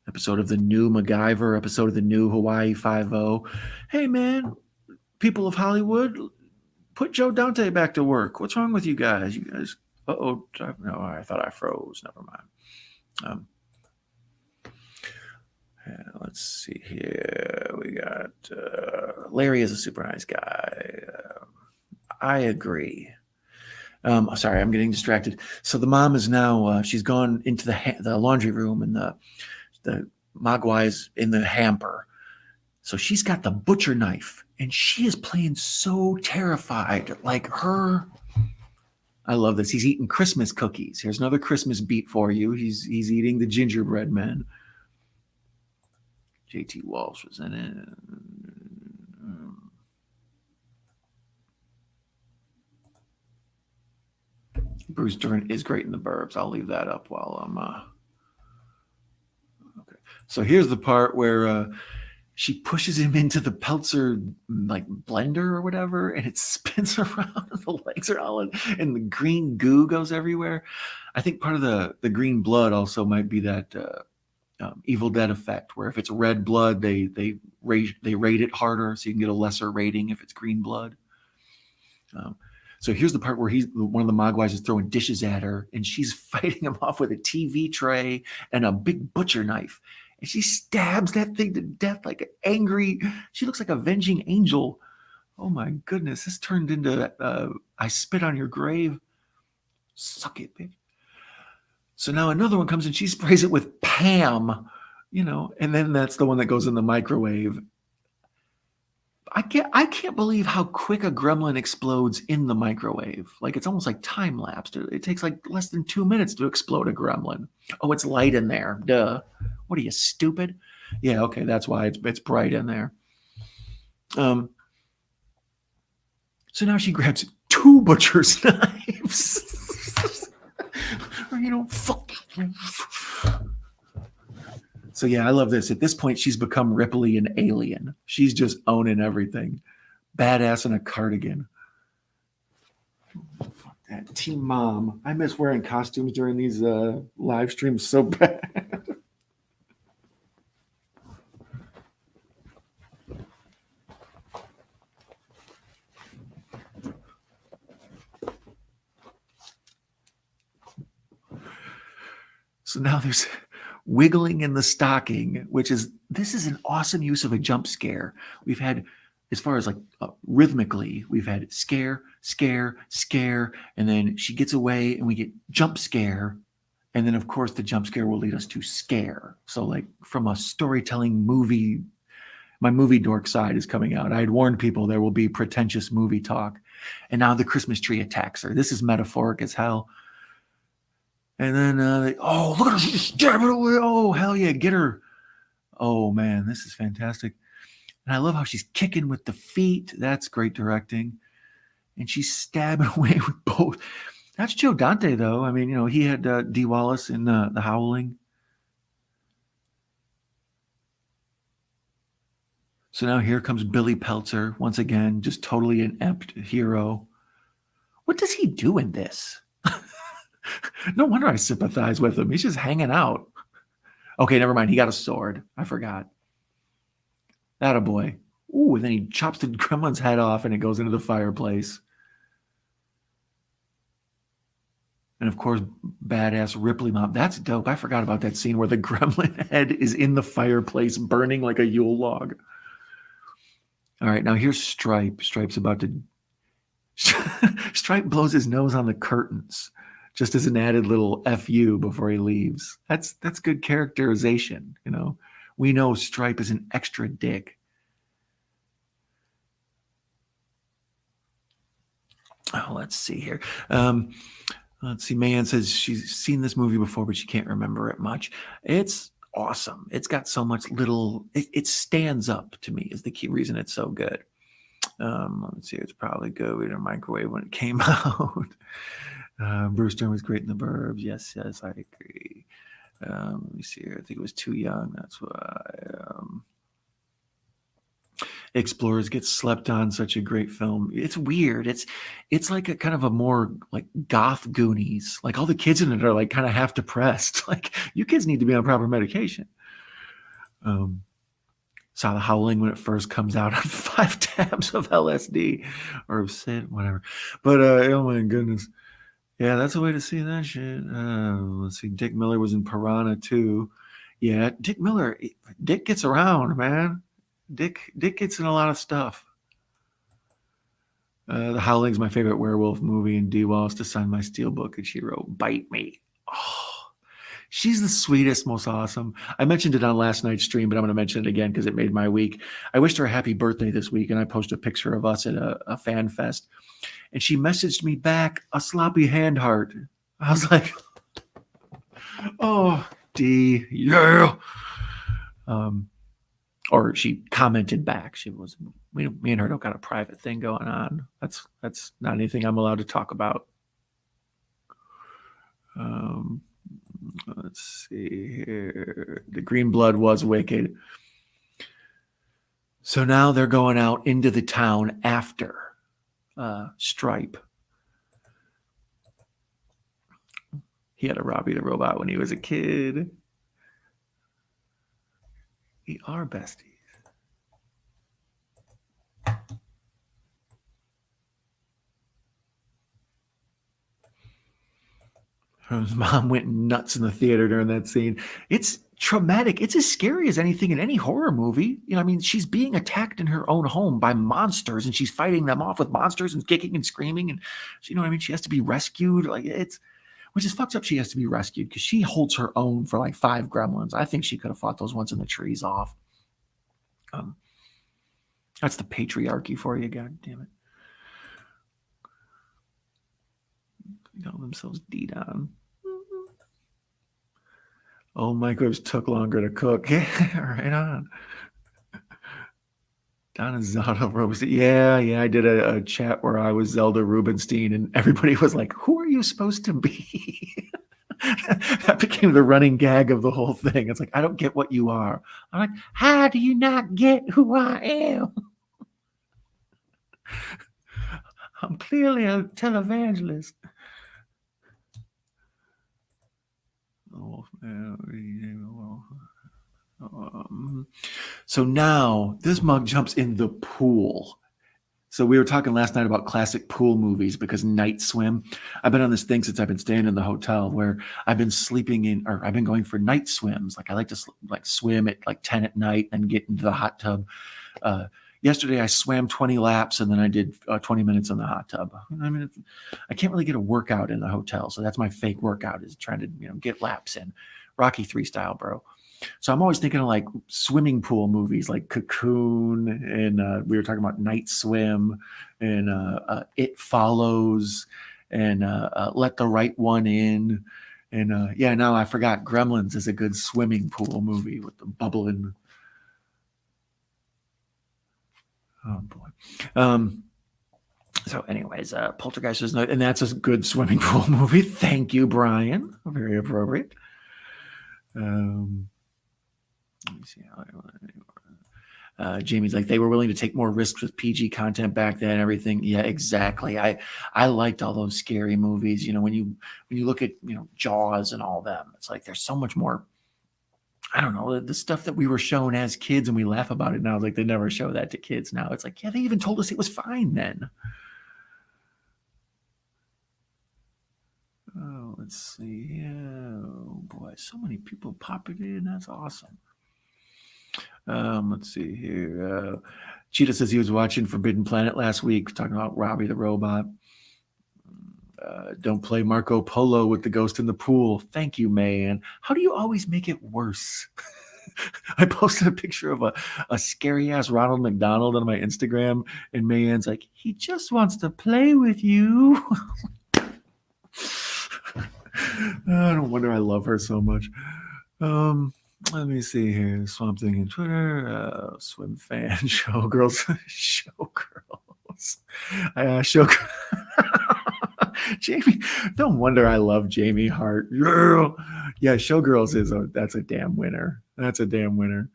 episode of the new MacGyver, episode of the new Hawaii Five-0. Hey man, people of Hollywood, put Joe Dante back to work. What's wrong with you guys? You guys, no, I thought I froze. Never mind. Let's see here. We got Larry is a super nice guy. I agree. Sorry, I'm getting distracted. So the mom is now, she's gone into the laundry room and the Mogwai's in the hamper. So she's got the butcher knife and she is playing so terrified. Like her, I love this. He's eating Christmas cookies. Here's another Christmas beat for you. He's eating the gingerbread man. JT Walsh was in it. Bruce Dern is great in The Burbs. I'll leave that up while I'm okay. So here's the part where she pushes him into the Peltzer like blender or whatever, and it spins around. And the legs are all in, and the green goo goes everywhere. I think part of the green blood also might be that Evil Dead effect, where if it's red blood, they rate it harder, so you can get a lesser rating if it's green blood. So here's the part where one of the Mogwais is throwing dishes at her, and she's fighting him off with a TV tray and a big butcher knife. And she stabs that thing to death like an angry. She looks like a avenging angel. Oh my goodness, this turned into I spit on your grave. Suck it, bitch. So now another one comes and she sprays it with Pam, and then that's the one that goes in the microwave. I can't believe how quick a gremlin explodes in the microwave. Like it's almost like time lapsed. It takes like less than 2 minutes to explode a gremlin. Oh, it's light in there. Duh. What are you, stupid? Yeah, okay, that's why it's bright in there. So now she grabs 2 butcher's knives. Fuck. So yeah, I love this. At this point, she's become Ripley an Alien. She's just owning everything. Badass in a cardigan. Fuck that. Team Mom. I miss wearing costumes during these live streams so bad. So now there's wiggling in the stocking, this is an awesome use of a jump scare. We've had, as far as like rhythmically, we've had scare, scare, scare, and then she gets away and we get jump scare. And then of course the jump scare will lead us to scare. So like from a storytelling movie, my movie dork side is coming out. I had warned people there will be pretentious movie talk. And now the Christmas tree attacks her. This is metaphoric as hell. And then, look at her, she's stabbing away. Oh, hell yeah, get her. Oh, man, this is fantastic. And I love how she's kicking with the feet. That's great directing. And she's stabbing away with both. That's Joe Dante, though. I mean, he had Dee Wallace in The Howling. So now here comes Billy Peltzer, once again, just totally an inept hero. What does he do in this? No wonder I sympathize with him. He's just hanging out. Okay, never mind. He got a sword. I forgot. Attaboy. Ooh, and then he chops the gremlin's head off and it goes into the fireplace. And of course, badass Ripley mom. That's dope. I forgot about that scene where the gremlin head is in the fireplace burning like a Yule log. All right, now here's Stripe. Stripe's about to. Stripe blows his nose on the curtains just as an added little FU before he leaves. That's good characterization, you know. We know Stripe is an extra dick. Oh, let's see here. Let's see. Mayan says she's seen this movie before, but she can't remember it much. It's awesome. It's got so much little. It stands up to me is the key reason it's so good. Let's see. It's probably good in a microwave when it came out. Brewster was great in The Burbs. Yes, I agree. Let me see here. I think it was too young. That's why. Explorers get slept on. Such a great film. It's weird. It's like a kind of a more like goth Goonies. Like all the kids in it are like kind of half depressed. Like you kids need to be on proper medication. Saw The Howling when it first comes out on 5 tabs of LSD or Sid, whatever. But oh my goodness. Yeah, that's a way to see that shit. Let's see. Dick Miller was in Piranha too. Yeah, Dick Miller. Dick gets around, man. Dick gets in a lot of stuff. The Howling's my favorite werewolf movie, and Dee Wallace to sign my steelbook, and she wrote, "Bite me." Oh, she's the sweetest, most awesome. I mentioned it on last night's stream, but I'm going to mention it again because it made my week. I wished her a happy birthday this week, and I posted a picture of us at a fan fest. And she messaged me back a sloppy hand heart. I was like, oh, D, yeah. Or she commented back. She was, me and her don't got a private thing going on. That's not anything I'm allowed to talk about. Let's see here. The green blood was wicked. So now they're going out into the town after Stripe. He had a Robbie the Robot when he was a kid. We are besties. His mom went nuts in the theater during that scene. It's traumatic. It's as scary as anything in any horror movie. You know, I mean, she's being attacked in her own home by monsters, and she's fighting them off with monsters and kicking and screaming. And you know what I mean? She has to be rescued. Like which is fucked up. She has to be rescued because she holds her own for like 5 gremlins. I think she could have fought those ones in the trees off. That's the patriarchy for you. God damn it. They call themselves D-Don. Old microwaves took longer to cook. Yeah, right on. Donna Zelda Rubinstein. Yeah, I did a chat where I was Zelda Rubinstein, and everybody was like, "Who are you supposed to be?" That became the running gag of the whole thing. It's like, I don't get what you are. I'm like, how do you not get who I am? I'm clearly a televangelist. So now this mug jumps in the pool. So we were talking last night about classic pool movies because Night Swim. I've been on this thing since I've been staying in the hotel where I've been sleeping in, or I've been going for night swims. Like I like to swim at like 10 at night and get into the hot tub. Yesterday I swam 20 laps and then I did 20 minutes in the hot tub. I mean, I can't really get a workout in the hotel, so that's my fake workout is trying to get laps in, Rocky 3 style, bro. So I'm always thinking of like swimming pool movies like Cocoon, and we were talking about Night Swim, and It Follows, and Let the Right One In. And now I forgot Gremlins is a good swimming pool movie with the bubbling. Oh boy. So anyways, Poltergeist is not, and that's a good swimming pool movie. Thank you, Brian. Very appropriate. Let me see how Jamie's like, they were willing to take more risks with PG content back then and everything. Yeah, exactly. I liked all those scary movies. When you look at Jaws and all them, it's like there's so much more I don't know, the stuff that we were shown as kids and we laugh about it now. Like they never show that to kids now. It's like, yeah, they even told us it was fine then. Oh, let's see. Oh boy, so many people popping in. That's awesome. Let's see here. Cheetah says he was watching Forbidden Planet last week, talking about Robbie the robot. Don't play Marco Polo with the ghost in the pool. Thank you, man. How do you always make it worse? I posted a picture of a scary ass Ronald McDonald on my Instagram, and Mayan's like, he just wants to play with you. No wonder I love her so much. Let me see here. Swamp Thing in Twitter. Swim fan. Showgirls. Showgirls. Showgirls. Jamie. No wonder I love Jamie Hart. Yeah, Showgirls that's a damn winner. That's a damn winner.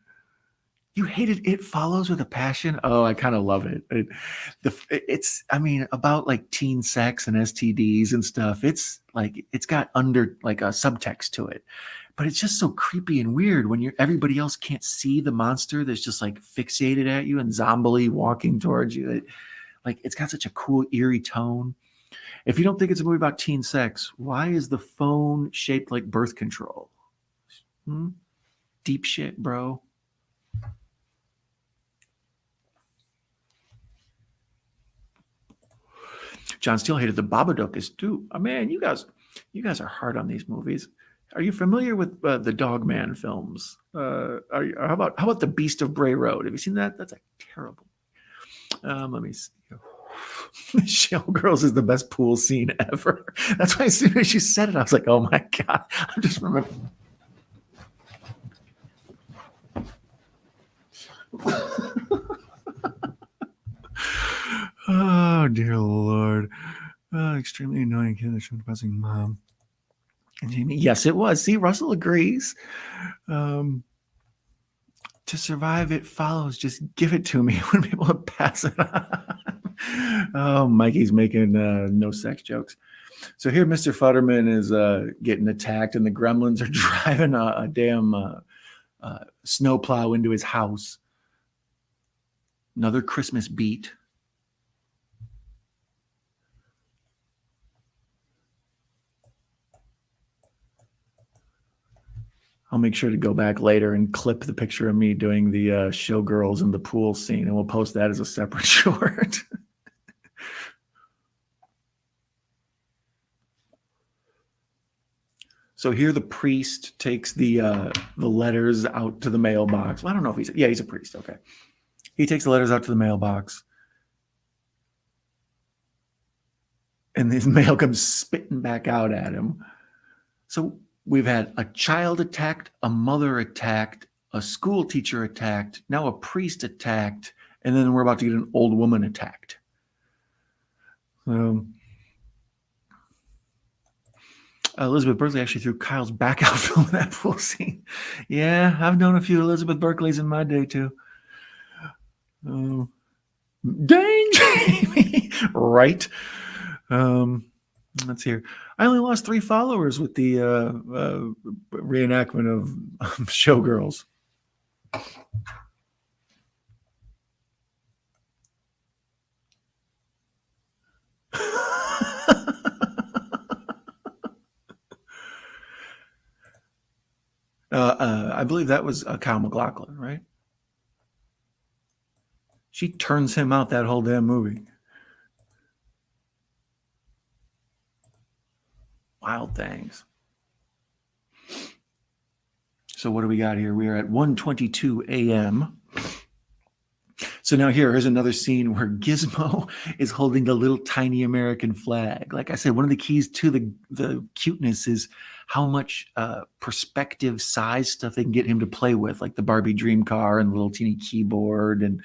You hated It Follows with a passion? Oh, I kind of love it. It's about like teen sex and STDs and stuff. It's like it's got like a subtext to it, but it's just so creepy and weird when everybody else can't see the monster that's just like fixated at you and zombily walking towards you. It's got such a cool eerie tone. If you don't think it's a movie about teen sex, why is the phone shaped like birth control? Deep shit, bro. John Steele hated the Babadook is too. Oh, man, you guys are hard on these movies. Are you familiar with the Dogman films? How about The Beast of Bray Road? Have you seen that? That's a terrible. Let me see. Showgirls is the best pool scene ever. That's why as soon as you said it, I was like, oh my God. I just remember. Oh, dear Lord. Extremely annoying kid that showed depressing mom. And Jamie, yes, it was. See, Russell agrees. To survive, It Follows. Just give it to me. I wouldn't be able to pass it on. Oh, Mikey's making no sex jokes. So here, Mr. Futterman is getting attacked, and the Gremlins are driving a damn snowplow into his house. Another Christmas beat. I'll make sure to go back later and clip the picture of me doing the Showgirls in the pool scene, and we'll post that as a separate short. So here the priest takes the letters out to the mailbox. Well, I don't know if he's a priest. Okay. He takes the letters out to the mailbox. And the mail comes spitting back out at him. So we've had a child attacked, a mother attacked, a school teacher attacked, now a priest attacked, and then we're about to get an old woman attacked. Elizabeth Berkley actually threw Kyle's back out film in that pool scene. Yeah, I've known a few Elizabeth Berkleys in my day too. Dang, Jamie! Right. Let's hear. I only lost 3 followers with the reenactment of Showgirls. I believe that was Kyle MacLachlan, right? She turns him out that whole damn movie. Wild Things. So what do we got here? We are at 1:22 a.m. So now here's another scene where Gizmo is holding the little tiny American flag. Like I said, one of the keys to the cuteness is how much perspective size stuff they can get him to play with, like the Barbie dream car and the little teeny keyboard and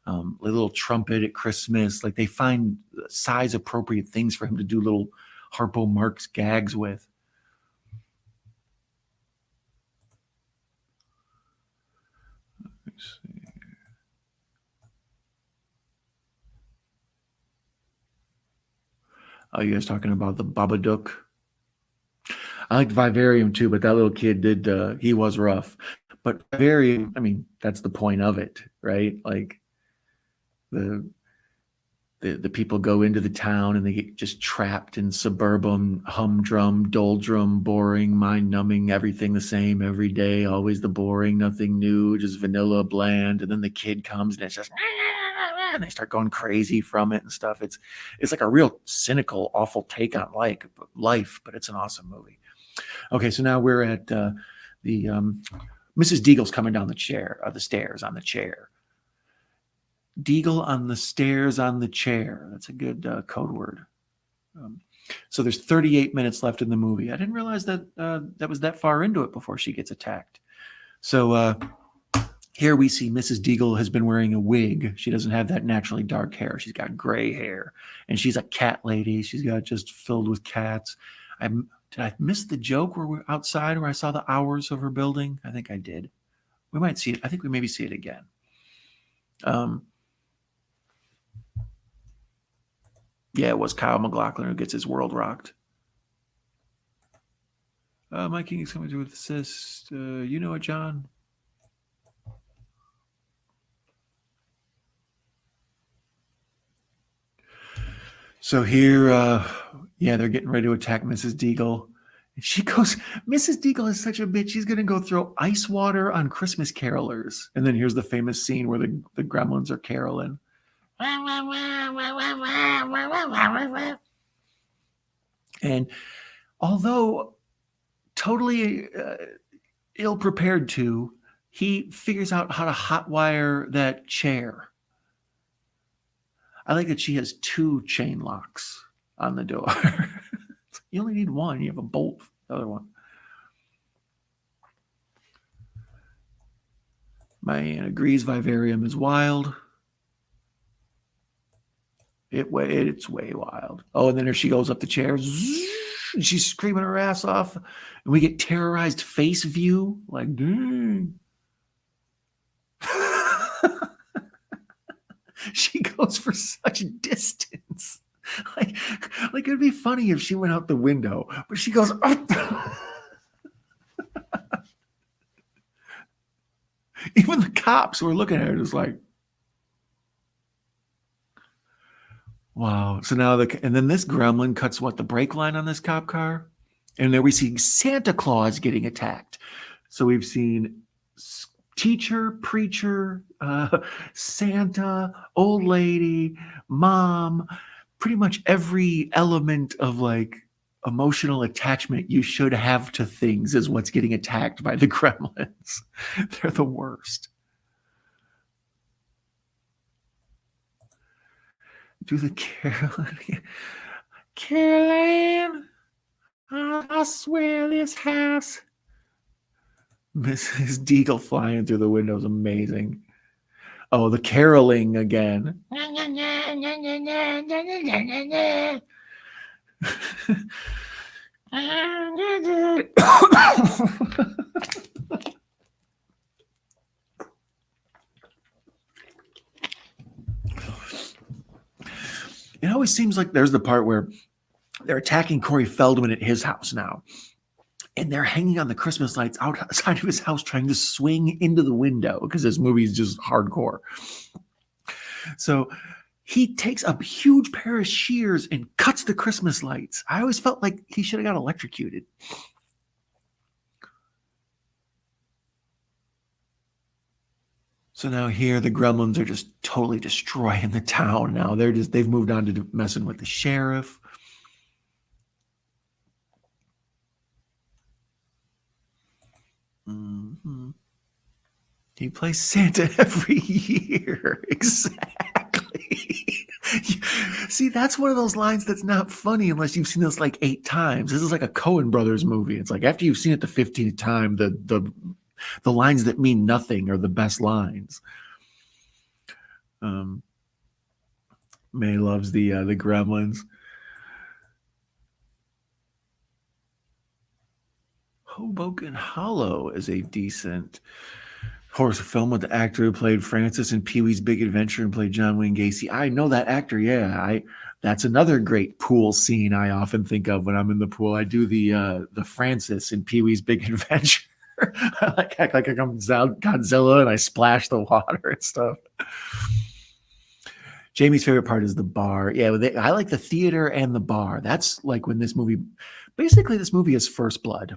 the little trumpet at Christmas. Like they find size appropriate things for him to do little Harpo Marx gags with. Let's see. Oh, you guys talking about the Babadook? I liked Vivarium too, but that little kid he was rough. But very, I mean, that's the point of it, right? Like the the people go into the town and they get just trapped in suburban, humdrum, doldrum, boring, mind-numbing, everything the same every day, always the boring, nothing new, just vanilla, bland. And then the kid comes and it's just, and they start going crazy from it and stuff. It's like a real cynical, awful take on life, but it's an awesome movie. Okay, so now we're at the Mrs. Deagle's coming down the stairs on the chair. Deagle on the stairs on the chair. That's a good code word. So there's 38 minutes left in the movie. I didn't realize that that was that far into it before she gets attacked. So here we see Mrs. Deagle has been wearing a wig. She doesn't have that naturally dark hair. She's got gray hair. And she's a cat lady. She's got just filled with cats. Did I miss the joke where we're outside where I saw the hours of her building? I think I did. We might see it. I think we maybe see it again. Yeah, it was Kyle MacLachlan who gets his world rocked. My king is coming to assist. You know it, John? So here, they're getting ready to attack Mrs. Deagle. And she goes, Mrs. Deagle is such a bitch. She's going to go throw ice water on Christmas carolers. And then here's the famous scene where the gremlins are caroling. And although totally ill-prepared to, he figures out how to hotwire that chair. I like that she has 2 chain locks on the door. You only need one. You have a bolt for the other one. Man agrees Vivarium is wild. It's way wild. Oh, and then there she goes up the chair. And she's screaming her ass off. And we get terrorized face view. Like, dang. She goes for such distance. Like it'd be funny if she went out the window, but she goes up. Even the cops who are looking at her is like, wow. So now and then this gremlin cuts the brake line on this cop car, and there we see Santa Claus getting attacked. So we've seen teacher, preacher, Santa, old lady, mom, pretty much every element of like emotional attachment you should have to things is what's getting attacked by the gremlins. They're the worst. Do the Caroline. Caroline, I swear this house. Mrs. Deagle flying through the window is amazing. Oh, the caroling again. It always seems like there's the part where they're attacking Corey Feldman at his house now. And they're hanging on the Christmas lights outside of his house trying to swing into the window because this movie is just hardcore. So he takes a huge pair of shears and cuts the Christmas lights. I always felt like he should have got electrocuted. So now here the gremlins are just totally destroying the town now. They've moved on to messing with the sheriff. Mm-hmm. He plays Santa every year. Exactly. See, that's one of those lines that's not funny unless you've seen this like 8 times. This is like a Coen Brothers movie. It's like after you've seen it the 15th time, the lines that mean nothing are the best lines. May loves the Gremlins. Hoboken Hollow is a decent horror film with the actor who played Francis in Pee-wee's Big Adventure and played John Wayne Gacy. I know that actor. Yeah, that's another great pool scene I often think of when I'm in the pool. I do the Francis in Pee-wee's Big Adventure. I like act like I'm Godzilla and I splash the water and stuff. Jamie's favorite part is the bar. Yeah, I like the theater and the bar. That's like when this movie is First Blood.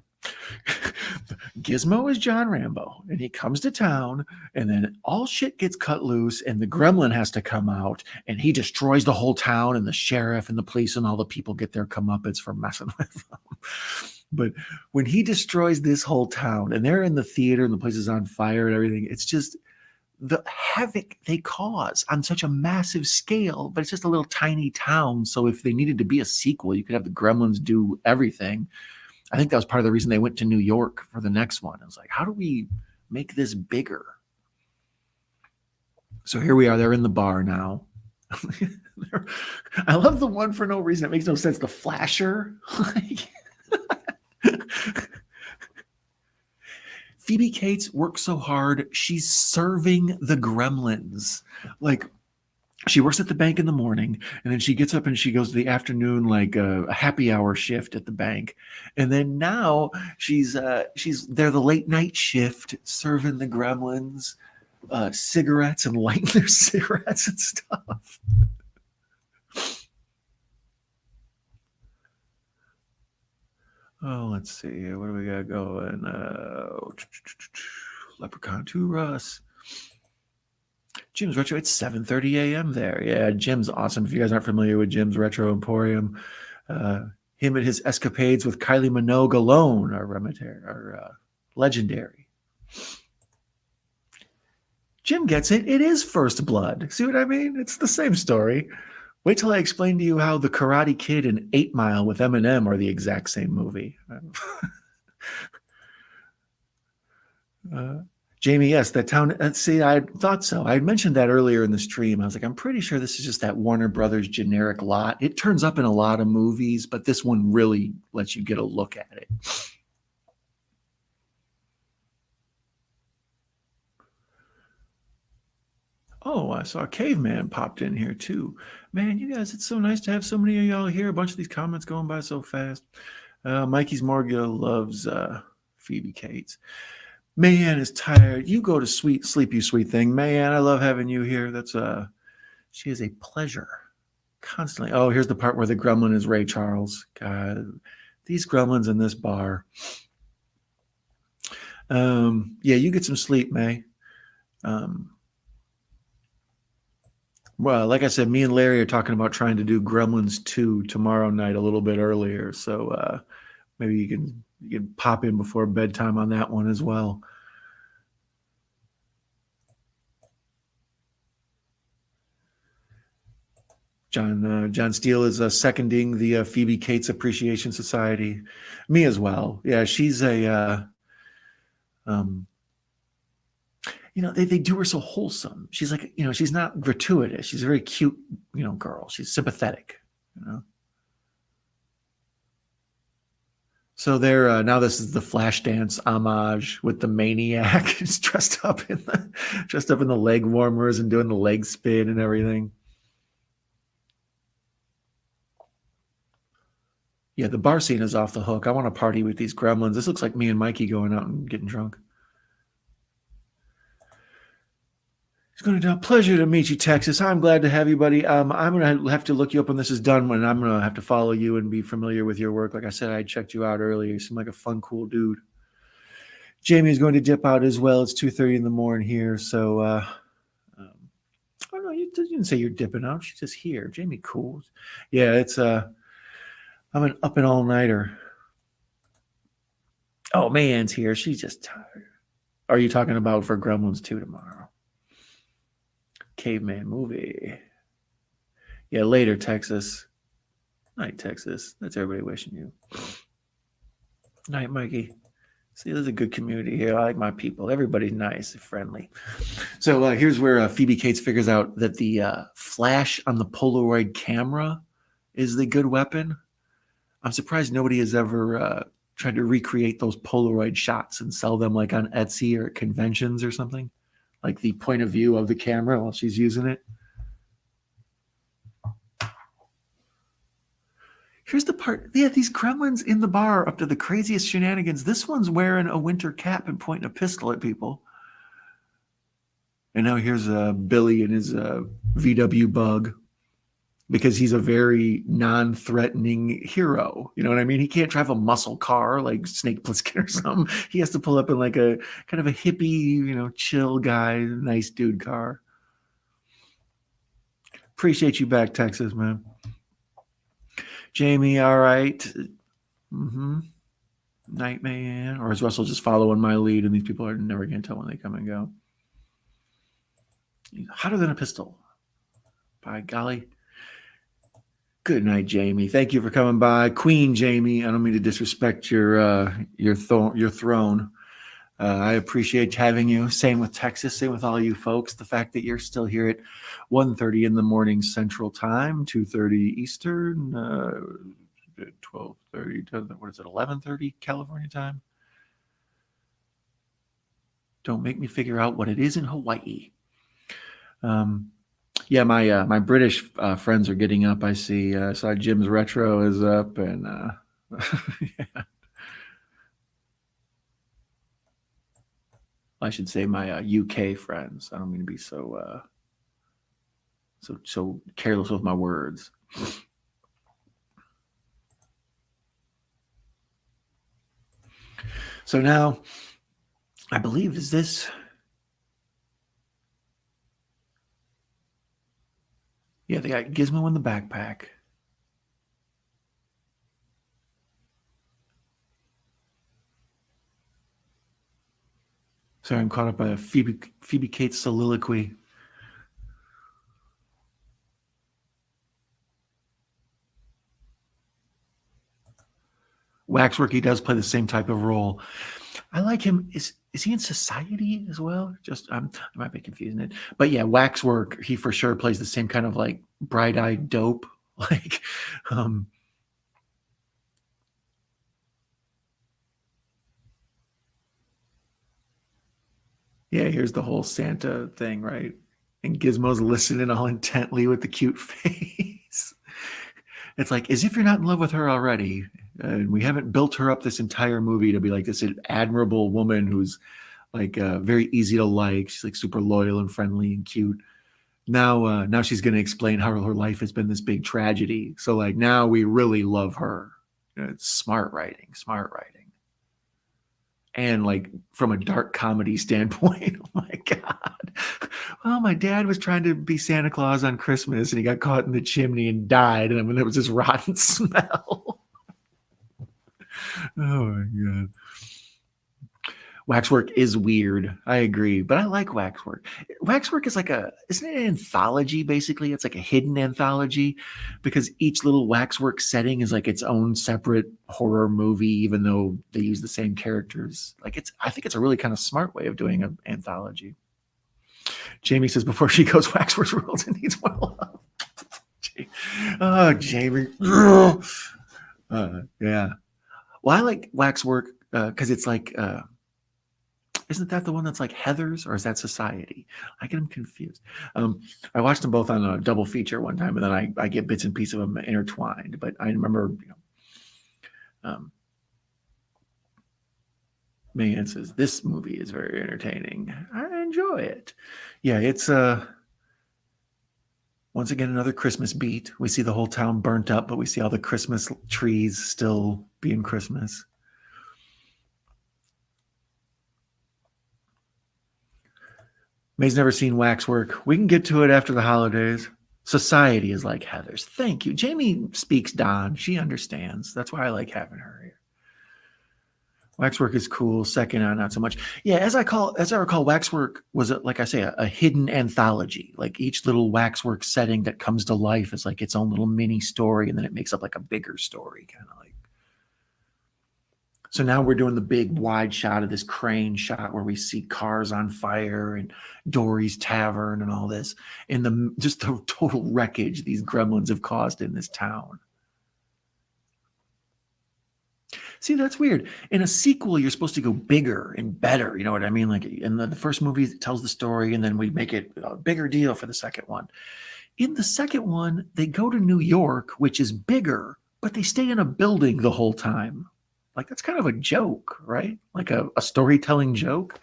Gizmo is John Rambo, and he comes to town, and then all shit gets cut loose, and the gremlin has to come out, and he destroys the whole town, and the sheriff and the police and all the people get their comeuppance for messing with them. But when he destroys this whole town, and they're in the theater, and the place is on fire and everything, it's just the havoc they cause on such a massive scale, but it's just a little tiny town. So if they needed to be a sequel, you could have the Gremlins do everything. I think that was part of the reason they went to New York for the next one. It was like, how do we make this bigger? So here we are. They're in the bar now. I love the one for no reason. It makes no sense. The flasher. Phoebe Cates works so hard. She's serving the gremlins. Like, she works at the bank in the morning, and then she gets up and she goes to the afternoon, like a happy hour shift at the bank. And then now she's there the late night shift serving the gremlins cigarettes and lighting their cigarettes and stuff. Oh, let's see here. What do we got going? Leprechaun 2 Russ. Jim's Retro, it's 7:30 a.m. there. Yeah, Jim's awesome. If you guys aren't familiar with Jim's Retro Emporium, him and his escapades with Kylie Minogue alone are legendary. Jim gets it. It is First Blood. See what I mean? It's the same story. Wait till I explain to you how The Karate Kid and 8 Mile with Eminem are the exact same movie. Jamie, yes, that town. See, I thought so. I had mentioned that earlier in the stream. I was like, I'm pretty sure this is just that Warner Brothers generic lot. It turns up in a lot of movies, but this one really lets you get a look at it. Oh, I saw a caveman popped in here too. Man, you guys, it's so nice to have so many of y'all here. A bunch of these comments going by so fast. Mikey's Morgill loves Phoebe Cates. Mayan is tired. You go to sleep, you sweet thing. Mayan, I love having you here. She is a pleasure. Constantly. Oh, here's the part where the gremlin is Ray Charles. God, these gremlins in this bar. Yeah, you get some sleep, May. Well, like I said, me and Larry are talking about trying to do Gremlins 2 tomorrow night a little bit earlier. So maybe you can pop in before bedtime on that one as well. John Steele is seconding the Phoebe Cates Appreciation Society. Me as well. Yeah, she's a they do her so wholesome. She's like, she's not gratuitous. She's a very cute, girl. She's sympathetic, So they're now this is the Flashdance homage with the maniac. He's dressed up in the leg warmers and doing the leg spin and everything. Yeah, the bar scene is off the hook. I want to party with these gremlins. This looks like me and Mikey going out and getting drunk. It's going to be a pleasure to meet you, Texas. I'm glad to have you, buddy. I'm going to have to look you up when this is done, when I'm going to have to follow you and be familiar with your work. Like I said, I checked you out earlier. You seem like a fun, cool dude. Jamie is going to dip out as well. It's 2:30 in the morning here. So, oh no, you didn't say you're dipping out. She's just here. Jamie, cool. Yeah, it's I'm an up and all-nighter. Oh, Mayan's here. She's just tired. Are you talking about for Gremlins 2 tomorrow? Caveman movie. Yeah, later, Texas. Night, Texas. That's everybody wishing you. Night, Mikey. See, there's a good community here. I like my people. Everybody's nice and friendly. So here's where Phoebe Cates figures out that the flash on the Polaroid camera is the good weapon. I'm surprised nobody has ever tried to recreate those Polaroid shots and sell them like on Etsy or at conventions or something. Like the point of view of the camera while she's using it. Here's the part. Yeah, these gremlins in the bar up to the craziest shenanigans. This one's wearing a winter cap and pointing a pistol at people. And now here's Billy and his VW bug, because he's a very non-threatening hero. You know what I mean? He can't drive a muscle car like Snake Plissken or something. He has to pull up in like a kind of a hippie, chill guy, nice dude car. Appreciate you back, Texas, man. Jamie, all right. Mm-hmm. Nightman. Or is Russell just following my lead and these people are never going to tell when they come and go? Hotter than a pistol. By golly. Good night, Jamie. Thank you for coming by. Queen Jamie, I don't mean to disrespect your throne. I appreciate having you. Same with Texas. Same with all you folks. The fact that you're still here at 1:30 in the morning Central Time, 2:30 Eastern, 12:30, what is it, 11:30 California time? Don't make me figure out what it is in Hawaii. Yeah, my British friends are getting up. I see. I saw Jim's Retro is up, and yeah. I should say my UK friends. I don't mean to be so careless with my words. So now, I believe, is this? Yeah, they got Gizmo in the backpack. Sorry, I'm caught up by a Phoebe Cates soliloquy. Waxwork, he does play the same type of role. I like him. Is he in Society as well? Just I might be confusing it, but yeah, Waxwork, he for sure plays the same kind of like bright-eyed dope, like. Yeah, here's the whole Santa thing, right? And Gizmo's listening all intently with the cute face. It's like, as if you're not in love with her already. We haven't built her up this entire movie to be like this admirable woman who's like very easy to like. She's like super loyal and friendly and cute. Now she's going to explain how her life has been this big tragedy. So like now we really love her. It's smart writing. And like from a dark comedy standpoint, oh my God. Well, my dad was trying to be Santa Claus on Christmas and he got caught in the chimney and died. And I mean, there was this rotten smell. Oh my God. Waxwork is weird. I agree, but I like Waxwork. Waxwork is like isn't it an anthology basically? It's like a hidden anthology because each little Waxwork setting is like its own separate horror movie, even though they use the same characters. I think it's a really kind of smart way of doing an anthology. Jamie says before she goes, Waxwork's rules and needs more love. Oh, Jamie. Yeah. Well, I like Waxwork because it's like. Isn't that the one that's like Heathers, or is that Society? I get them confused. I watched them both on a double feature one time, and then I get bits and pieces of them intertwined. But I remember, Megan says this movie is very entertaining. I enjoy it. Yeah, it's once again another Christmas beat. We see the whole town burnt up, but we see all the Christmas trees still being Christmas. May's never seen Waxwork. We can get to it after the holidays. Society is like Heathers. Thank you. Jamie speaks Don. She understands. That's why I like having her here. Waxwork is cool. Second on, not so much. Yeah, as I recall, Waxwork was, like I say, a hidden anthology. Like each little Waxwork setting that comes to life is like its own little mini story, and then it makes up like a bigger story, kind of like. So now we're doing the big wide shot of this crane shot where we see cars on fire and Dory's Tavern and all this, and just the total wreckage these gremlins have caused in this town. See, that's weird. In a sequel, you're supposed to go bigger and better. You know what I mean? Like in the first movie, it tells the story, and then we make it a bigger deal for the second one. In the second one, they go to New York, which is bigger, but they stay in a building the whole time. Like, that's kind of a joke, right? Like a storytelling joke.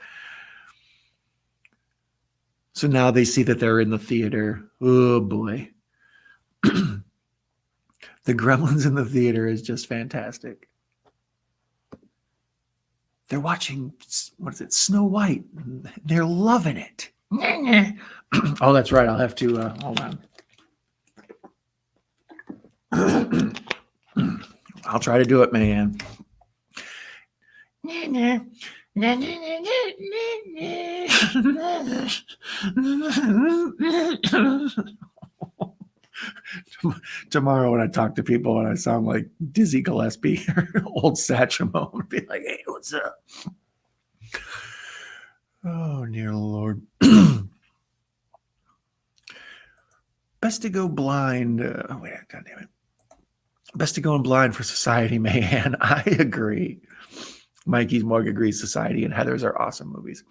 So now they see that they're in the theater. Oh boy. The Gremlins in the theater is just fantastic. They're watching, what is it, Snow White. They're loving it. Oh, that's right. I'll have to, hold on. I'll try to do it, man. Tomorrow when I talk to people and I sound like Dizzy Gillespie or old Satchmo, I'll be like, hey, what's up? Oh, dear Lord. Best to go blind. Oh, wait, God damn it. Best to go in blind for Society, man. I agree. Mikey's Morgue agrees. Society and Heathers are awesome movies.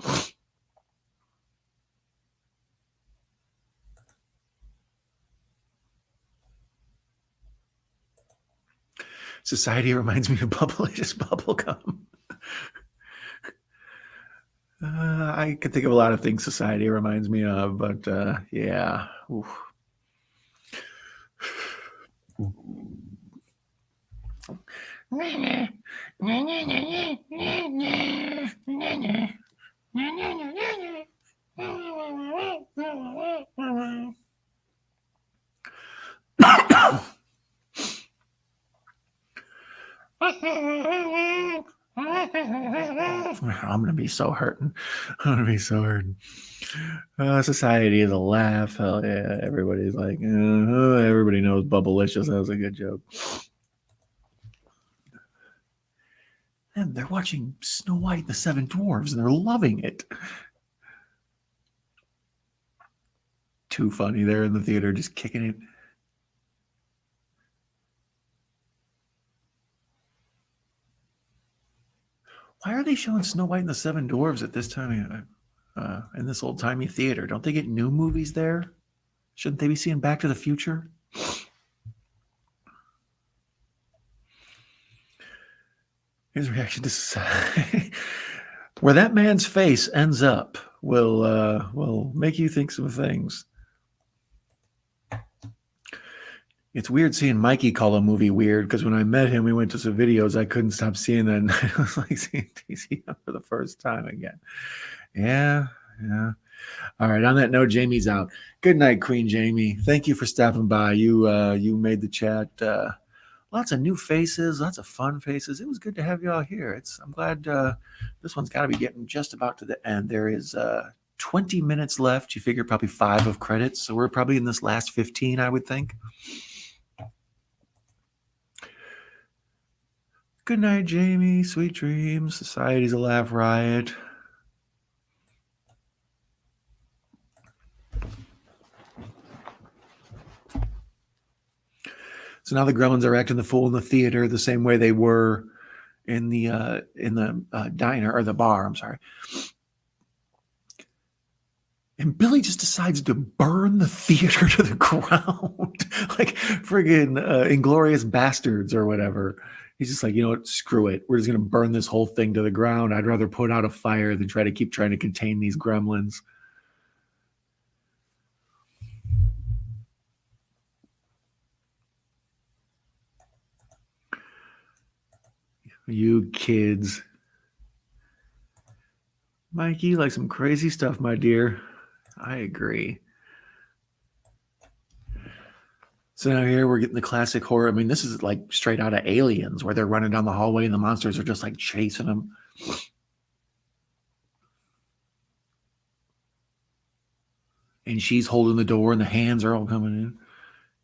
Society reminds me of Bubblicious Bubblegum. I can think of a lot of things Society reminds me of, but yeah. Oof. I'm gonna be so hurting. I'm gonna be so hurting. Society is a laugh. Hell yeah! Everybody's like, everybody knows Bubblicious. That was a good joke. And they're watching Snow White and the Seven Dwarves, and they're loving it. Too funny. They're in the theater just kicking it. Why are they showing Snow White and the Seven Dwarves at this time in this old-timey theater? Don't they get new movies there? Shouldn't they be seeing Back to the Future? His reaction to where that man's face ends up will make you think some things. It's weird seeing Mikey call a movie weird, because when I met him, we went to some videos. I couldn't stop seeing that. And it was like seeing TC for the first time again. Yeah. All right. On that note, Jamie's out. Good night, Queen Jamie. Thank you for stopping by. You made the chat. Lots of new faces, lots of fun faces. It was good to have you all here. I'm glad this one's got to be getting just about to the end. There is 20 minutes left. You figure probably 5 of credits. So we're probably in this last 15, I would think. Good night, Jamie. Sweet dreams. Society's a laugh riot. So now the Gremlins are acting the fool in the theater the same way they were in the diner, or the bar. I'm sorry. And Billy just decides to burn the theater to the ground, like friggin' Inglorious Bastards or whatever. He's just like, you know what? Screw it. We're just gonna burn this whole thing to the ground. I'd rather put out a fire than try to contain these gremlins. You kids. Mikey, you like some crazy stuff, my dear. I agree. So now here we're getting the classic horror. I mean, this is like straight out of Aliens, where they're running down the hallway and the monsters are just like chasing them. And she's holding the door and the hands are all coming in.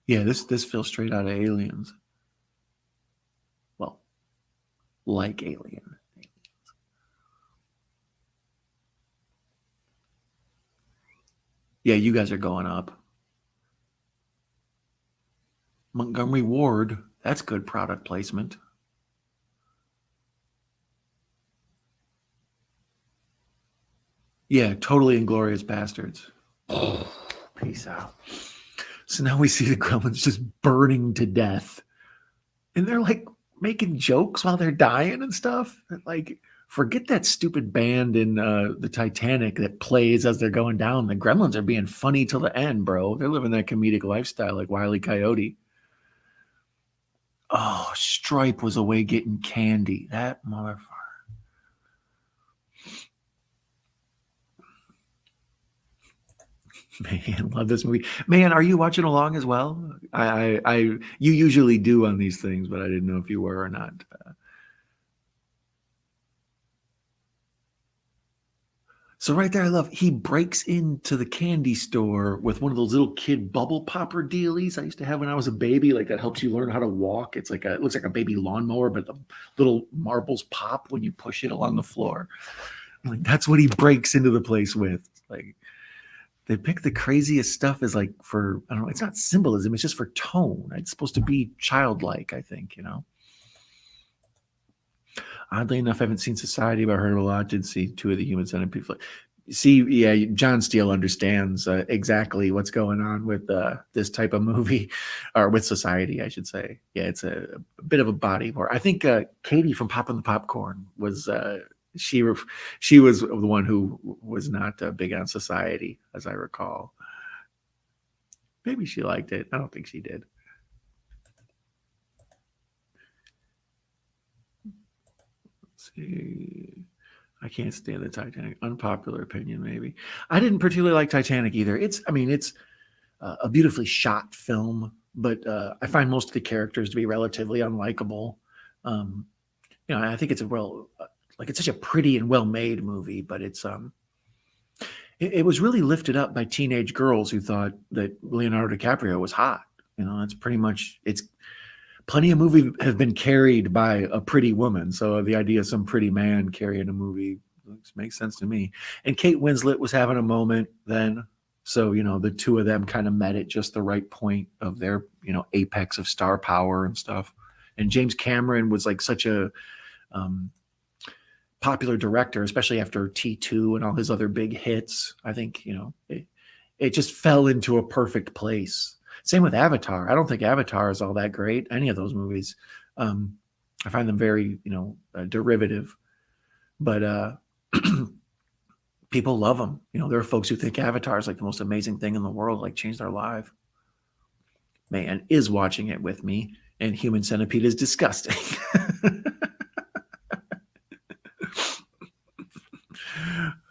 Yeah, this feels straight out of Aliens. Well, like Alien. Yeah, you guys are going up. Montgomery Ward, that's good product placement. Yeah, totally Inglorious Bastards. Peace out. So now we see the Gremlins just burning to death. and they're like making jokes while they're dying and stuff. Like, forget that stupid band in the Titanic that plays as they're going down. The Gremlins are being funny till the end, bro. They're living that comedic lifestyle like Wile E. Coyote. Oh, Stripe was away getting candy. That motherfucker. Man, love this movie. Man, are you watching along as well? You usually do on these things, but I didn't know if you were or not. So right there, I love he breaks into the candy store with one of those little kid bubble popper dealies I used to have when I was a baby. Like that helps you learn how to walk. It's like it looks like a baby lawnmower, but the little marbles pop when you push it along the floor. Like that's what he breaks into the place with. Like they pick the craziest stuff as like for I don't know. It's not symbolism. It's just for tone. It's supposed to be childlike. I think you know. Oddly enough, I haven't seen Society, but I heard a lot. Did see two of the Human Centipede. See, yeah, John Steele understands exactly what's going on with this type of movie, or with Society, I should say. Yeah, it's a bit of a body horror. I think Katie from Poppin' the Popcorn was she she was the one who was not big on Society, as I recall. Maybe she liked it. I don't think she did. Let's see. I can't stand the Titanic. Unpopular opinion, maybe. I didn't particularly like Titanic either. I mean, it's a beautifully shot film, but I find most of the characters to be relatively unlikable. Um, you know, I think it's a like it's such a pretty and well made movie, but it was really lifted up by teenage girls who thought that Leonardo DiCaprio was hot. You know, that's pretty much it's. Plenty of movies have been carried by a pretty woman, so the idea of some pretty man carrying a movie makes sense to me. And Kate Winslet was having a moment then, so you know the two of them kind of met at just the right point of their apex of star power and stuff. And James Cameron was like such a um, popular director, especially after T2 and all his other big hits. I think it just fell into a perfect place. Same with Avatar. I don't think Avatar is all that great. Any of those movies, I find them very derivative, but people love them. You know, there are folks who think Avatar is like the most amazing thing in the world, like changed their life. Man is watching it with me, and Human Centipede is disgusting.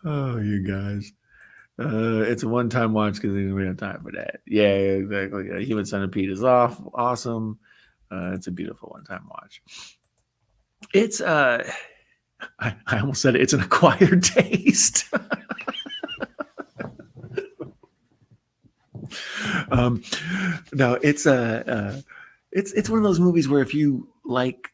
Oh, you guys. It's a one-time watch because we don't have time for that. Yeah, exactly. Human Centipede is awesome. It's a beautiful one-time watch. It's I almost said it's an acquired taste. No, it's one of those movies where if you like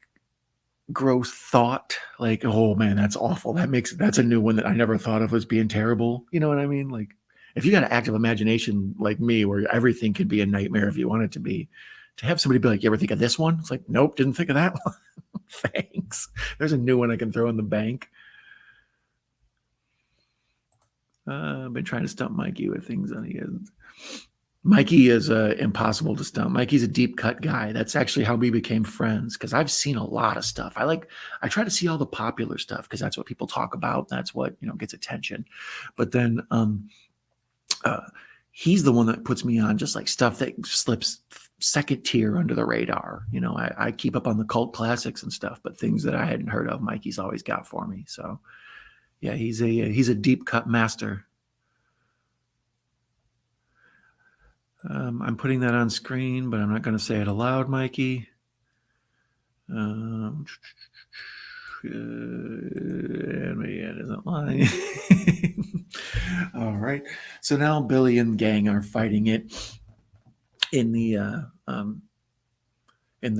gross thought, like, oh man, that's awful. That's a new one that I never thought of as being terrible. You know what I mean? Like, if you got an active imagination like me, where everything could be a nightmare if you want it to be, to have somebody be like, "You ever think of this one?" It's like, nope, didn't think of that one. Thanks. There's a new one I can throw in the bank. I've been trying to stump Mikey with things on the end. Mikey is impossible to stump. Mikey's a deep cut guy. That's actually how we became friends because I've seen a lot of stuff. I try to see all the popular stuff because that's what people talk about. That's what gets attention. But then uh, he's the one that puts me on just like stuff that slips second tier under the radar. I keep up on the cult classics and stuff, but things that I hadn't heard of, Mikey's always got for me. So yeah, he's a deep cut master. I'm putting that on screen, but I'm not going to say it aloud, Mikey. And it isn't lying. All right. So now Billy and gang are fighting it in the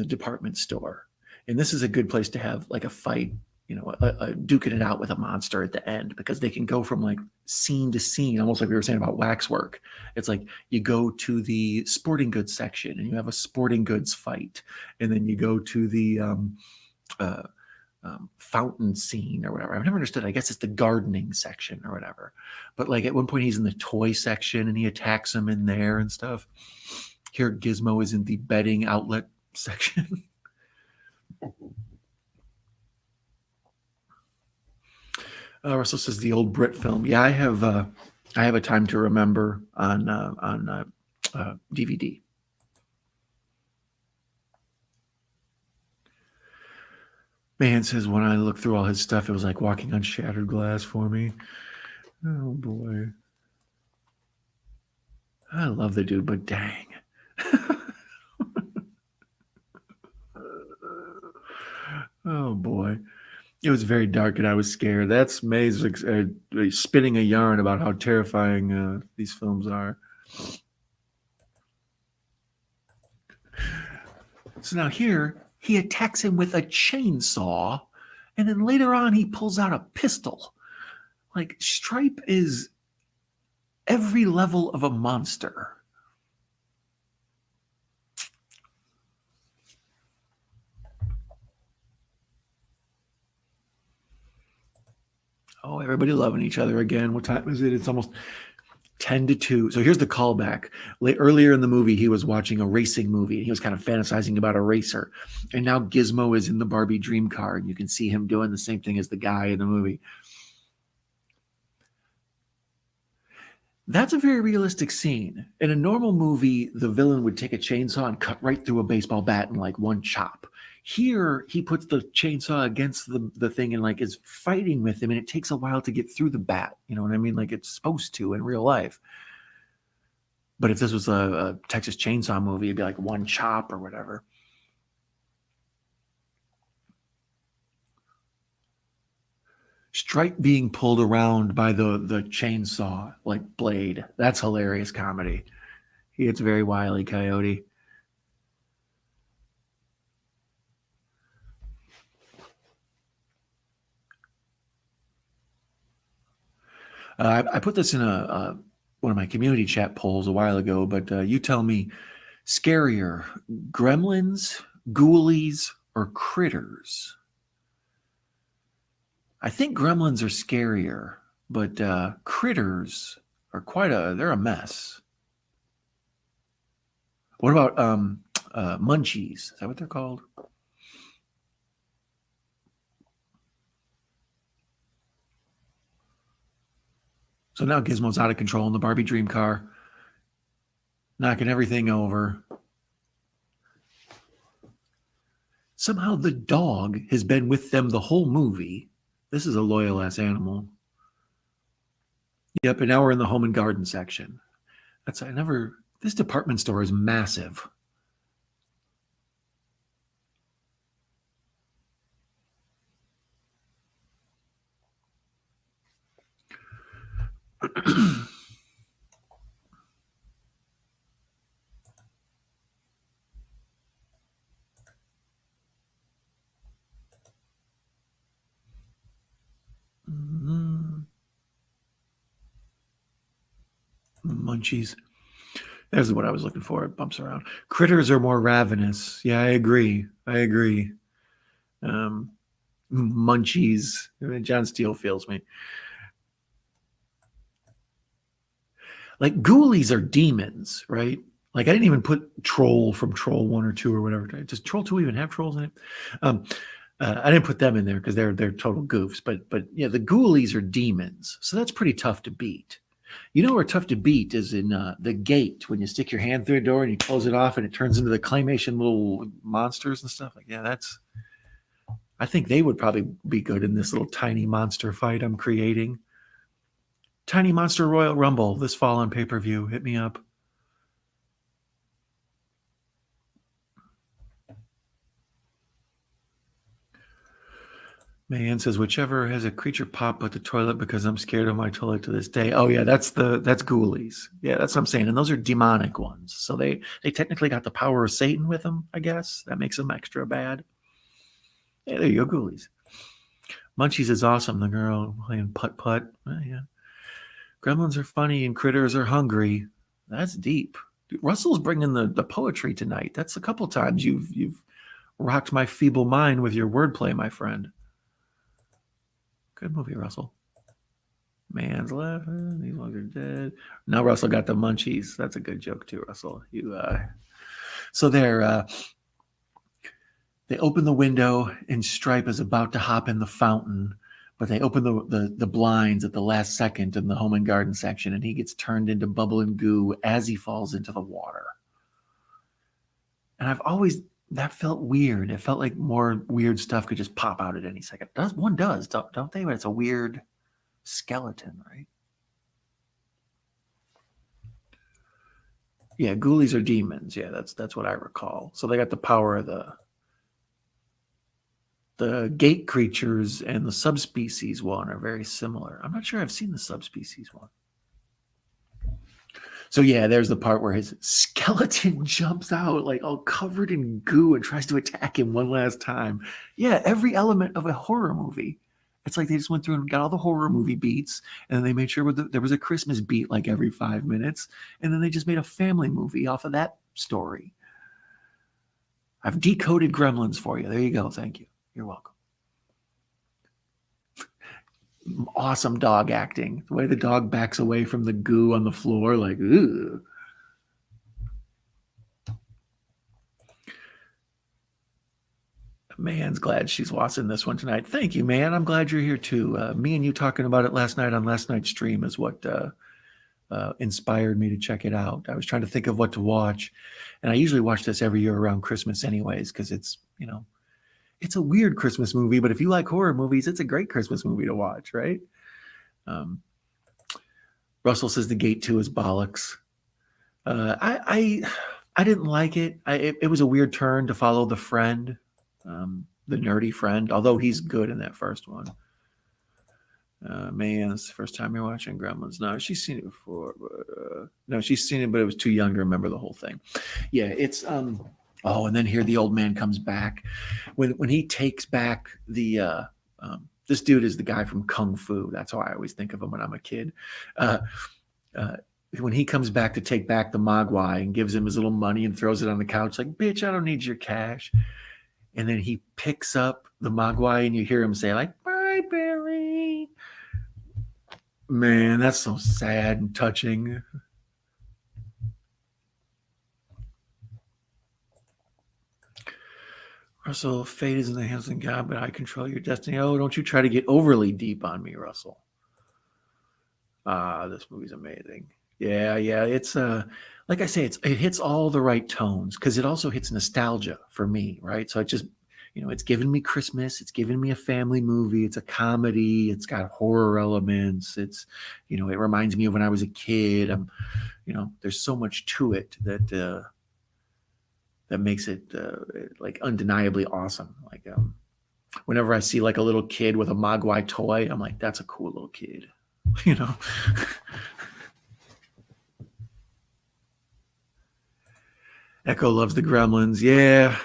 department store, and this is a good place to have like a fight. Duking it out with a monster at the end because they can go from like scene to scene, almost like we were saying about waxwork. It's like you go to the sporting goods section and you have a sporting goods fight, and then you go to the uh, fountain scene or whatever. I've never understood. I guess it's the gardening section or whatever. But like at one point he's in the toy section and he attacks him in there and stuff. Here Gizmo is in the bedding outlet section. Russell says the old Brit film. Yeah, I have A Time to Remember on DVD. Man says when I looked through all his stuff, it was like walking on shattered glass for me. Oh boy. I love the dude, but dang. Oh boy. It was very dark and I was scared. That's May's spinning a yarn about how terrifying these films are. So now here, he attacks him with a chainsaw, and then later on he pulls out a pistol. Like, Stripe is every level of a monster. Oh, everybody loving each other again. What time is it? It's almost 10 to 2. So here's the callback. Earlier in the movie, he was watching a racing movie. He was kind of fantasizing about a racer. And now Gizmo is in the Barbie dream car, and you can see him doing the same thing as the guy in the movie. That's a very realistic scene. In a normal movie, the villain would take a chainsaw and cut right through a baseball bat in like one chop. Here, he puts the chainsaw against the thing and like is fighting with him, and it takes a while to get through the bat. You know what I mean? Like it's supposed to in real life. But if this was a Texas Chainsaw movie, it'd be like one chop or whatever. Stripe being pulled around by the chainsaw like blade. That's hilarious comedy. It's very Wile E. Coyote. I put this in one of my community chat polls a while ago, but you tell me, scarier, Gremlins, Ghoulies, or Critters? I think Gremlins are scarier, but Critters are they're a mess. What about Munchies? Is that what they're called? So now Gizmo's out of control in the Barbie dream car, knocking everything over. Somehow the dog has been with them the whole movie. This is a loyal ass animal. Yep, and now we're in the home and garden section. This department store is massive. Munchies. There's what I was looking for. It bumps around. Critters are more ravenous. Yeah, I agree. Munchies. John Steele feels me. Like Ghoulies are demons, right? Like I didn't even put Troll from Troll 1 or 2 or whatever. Does Troll 2 even have trolls in it? I didn't put them in there because they're total goofs. But yeah, the Ghoulies are demons, so that's pretty tough to beat. You know where tough to beat is in The Gate, when you stick your hand through a door and you close it off and it turns into the claymation little monsters and stuff. Like, yeah, I think they would probably be good in this little tiny monster fight I'm creating. Tiny Monster Royal Rumble this fall on pay-per-view. Hit me up. Mayan says, whichever has a creature pop at the toilet because I'm scared of my toilet to this day. Oh yeah, that's Ghoulies. Yeah, that's what I'm saying. And those are demonic ones. So they technically got the power of Satan with them, I guess. That makes them extra bad. Yeah, there you go, Ghoulies. Munchies is awesome. The girl playing putt-putt. Yeah. Gremlins are funny and Critters are hungry. That's deep. Dude, Russell's bringing the poetry tonight. That's a couple times you've rocked my feeble mind with your wordplay, my friend. Good movie, Russell. Man's laughing. These ones are dead. Now Russell got the munchies. That's a good joke too, Russell. So there. They open the window and Stripe is about to hop in the fountain, but they open the blinds at the last second in the home and garden section, and he gets turned into bubble and goo as he falls into the water. And that felt weird. It felt like more weird stuff could just pop out at any second. One does, don't they? But it's a weird skeleton, right? Yeah, ghoulies are demons. Yeah, that's what I recall. So they got the power of the gate creatures, and the subspecies one are very similar. I'm not sure I've seen the subspecies one. So yeah, there's the part where his skeleton jumps out like all covered in goo and tries to attack him one last time. Yeah, every element of a horror movie. It's like they just went through and got all the horror movie beats, and then they made sure there was a Christmas beat like every 5 minutes, and then they just made a family movie off of that story. I've decoded Gremlins for you. There you go. Thank you. You're welcome. Awesome dog acting. The way the dog backs away from the goo on the floor, like, ugh. Man's glad she's watching this one tonight. Thank you, man. I'm glad you're here too. Me and you talking about it last night on last night's stream is what inspired me to check it out. I was trying to think of what to watch, and I usually watch this every year around Christmas anyways, because it's, it's a weird Christmas movie, but if you like horror movies, it's a great Christmas movie to watch, right? Russell says the Gate 2 is bollocks. I didn't like it. It was a weird turn to follow the friend, the nerdy friend, although he's good in that first one. Man, it's the first time you're watching Gremlins. No, she's seen it before. But, no, she's seen it, but it was too young to remember the whole thing. Yeah, it's oh, and then here the old man comes back when he takes back the this dude is the guy from Kung Fu. That's how I always think of him when I'm a kid. When he comes back to take back the Mogwai and gives him his little money and throws it on the couch, like, bitch, I don't need your cash. And then he picks up the Mogwai and you hear him say, like, bye, Billy. Man, that's so sad and touching. Russell, fate is in the hands of God, but I control your destiny. Oh, don't you try to get overly deep on me, Russell. This movie's amazing. Yeah. It's like I say, it hits all the right tones because it also hits nostalgia for me, right? So it just, it's given me Christmas. It's given me a family movie. It's a comedy. It's got horror elements. It's, it reminds me of when I was a kid. There's so much to it that makes it like undeniably awesome. Like whenever I see like a little kid with a Mogwai toy, I'm like, that's a cool little kid, Echo loves the Gremlins. Yeah.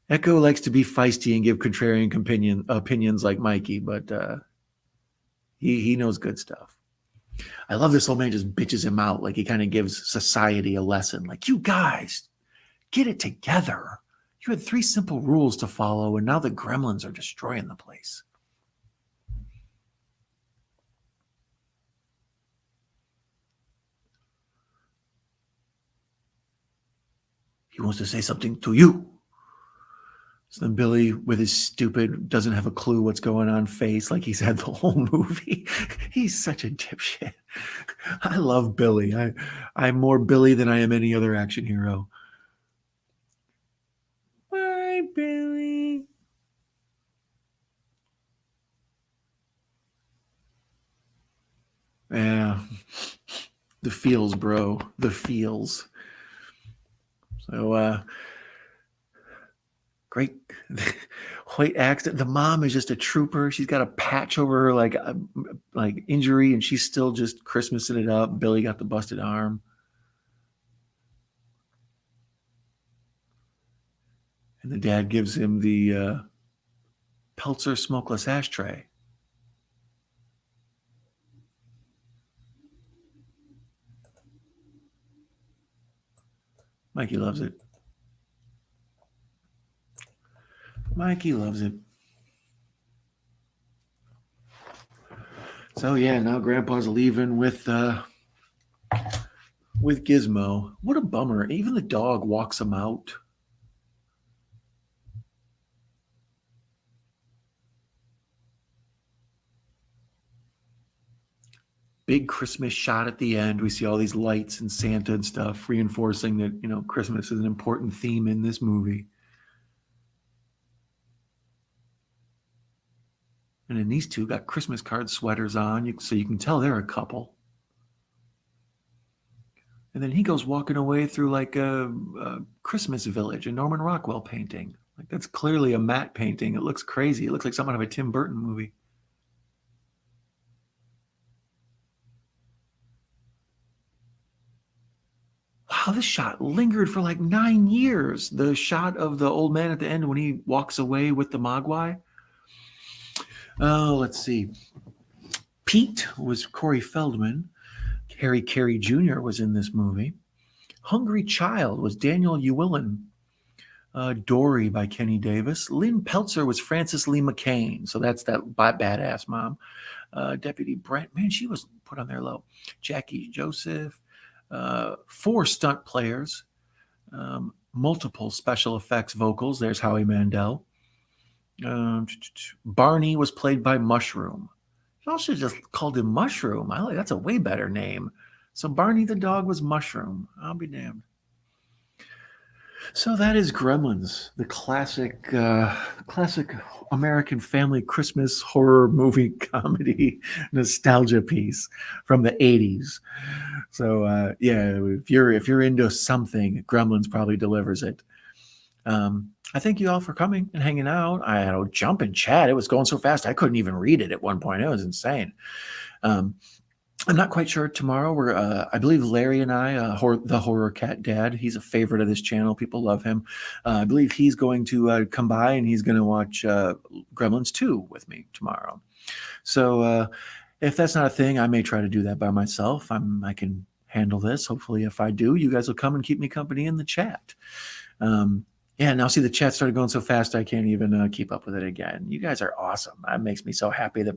Echo likes to be feisty and give contrarian opinions like Mikey, but he knows good stuff. I love this old man just bitches him out. Like he kind of gives society a lesson. Like, you guys, get it together. You had 3 simple rules to follow, and now the Gremlins are destroying the place. He wants to say something to you. So then Billy, with his stupid, doesn't have a clue what's going on face, like he's had the whole movie. He's such a dipshit. I love Billy. I'm more Billy than I am any other action hero. Bye, Billy. Yeah. The feels, bro. The feels. So, great. White accident. The mom is just a trooper. She's got a patch over her like injury, and she's still just Christmasing it up. Billy got the busted arm. And the dad gives him the Peltzer smokeless ashtray. Mikey loves it. Mikey loves it. So yeah, now Grandpa's leaving with Gizmo. What a bummer. Even the dog walks him out. big Christmas shot at the end. We see all these lights and Santa and stuff, reinforcing that, you know, Christmas is an important theme in this movie. And then these two got Christmas card sweaters on, so you can tell they're a couple. And then he goes walking away through like a Christmas village, a Norman Rockwell painting. Like that's clearly a matte painting. It looks crazy. It looks like something out of a Tim Burton movie. Wow, this shot lingered for like 9 years. The shot of the old man at the end when he walks away with the Mogwai. Oh, let's see. Pete was Corey Feldman. Harry Carey Jr. was in this movie. Hungry Child was Daniel Llewellyn. Dory by Kenny Davis. Lynn Peltzer was Frances Lee McCain. So that's that badass mom. Deputy Brent, man, she was put on there low. Jackie Joseph. 4 stunt players. Multiple special effects vocals. There's Howie Mandel. Barney was played by Mushroom. Y'all should have just called him Mushroom. That's a way better name. So Barney the dog was Mushroom. I'll be damned. So that is Gremlins, the classic American family Christmas horror movie comedy nostalgia piece from the 80s. So yeah, if you're into something, Gremlins probably delivers it. I thank you all for coming and hanging out. I had a jump in chat. It was going so fast I couldn't even read it at one point. It was insane. I'm not quite sure tomorrow. I believe Larry and I, the Horror Cat Dad, he's a favorite of this channel. People love him. I believe he's going to come by and he's going to watch Gremlins 2 with me tomorrow. So if that's not a thing, I may try to do that by myself. I can handle this. Hopefully, if I do, you guys will come and keep me company in the chat. Yeah, now see the chat started going so fast I can't even keep up with it again. You guys are awesome. That makes me so happy. That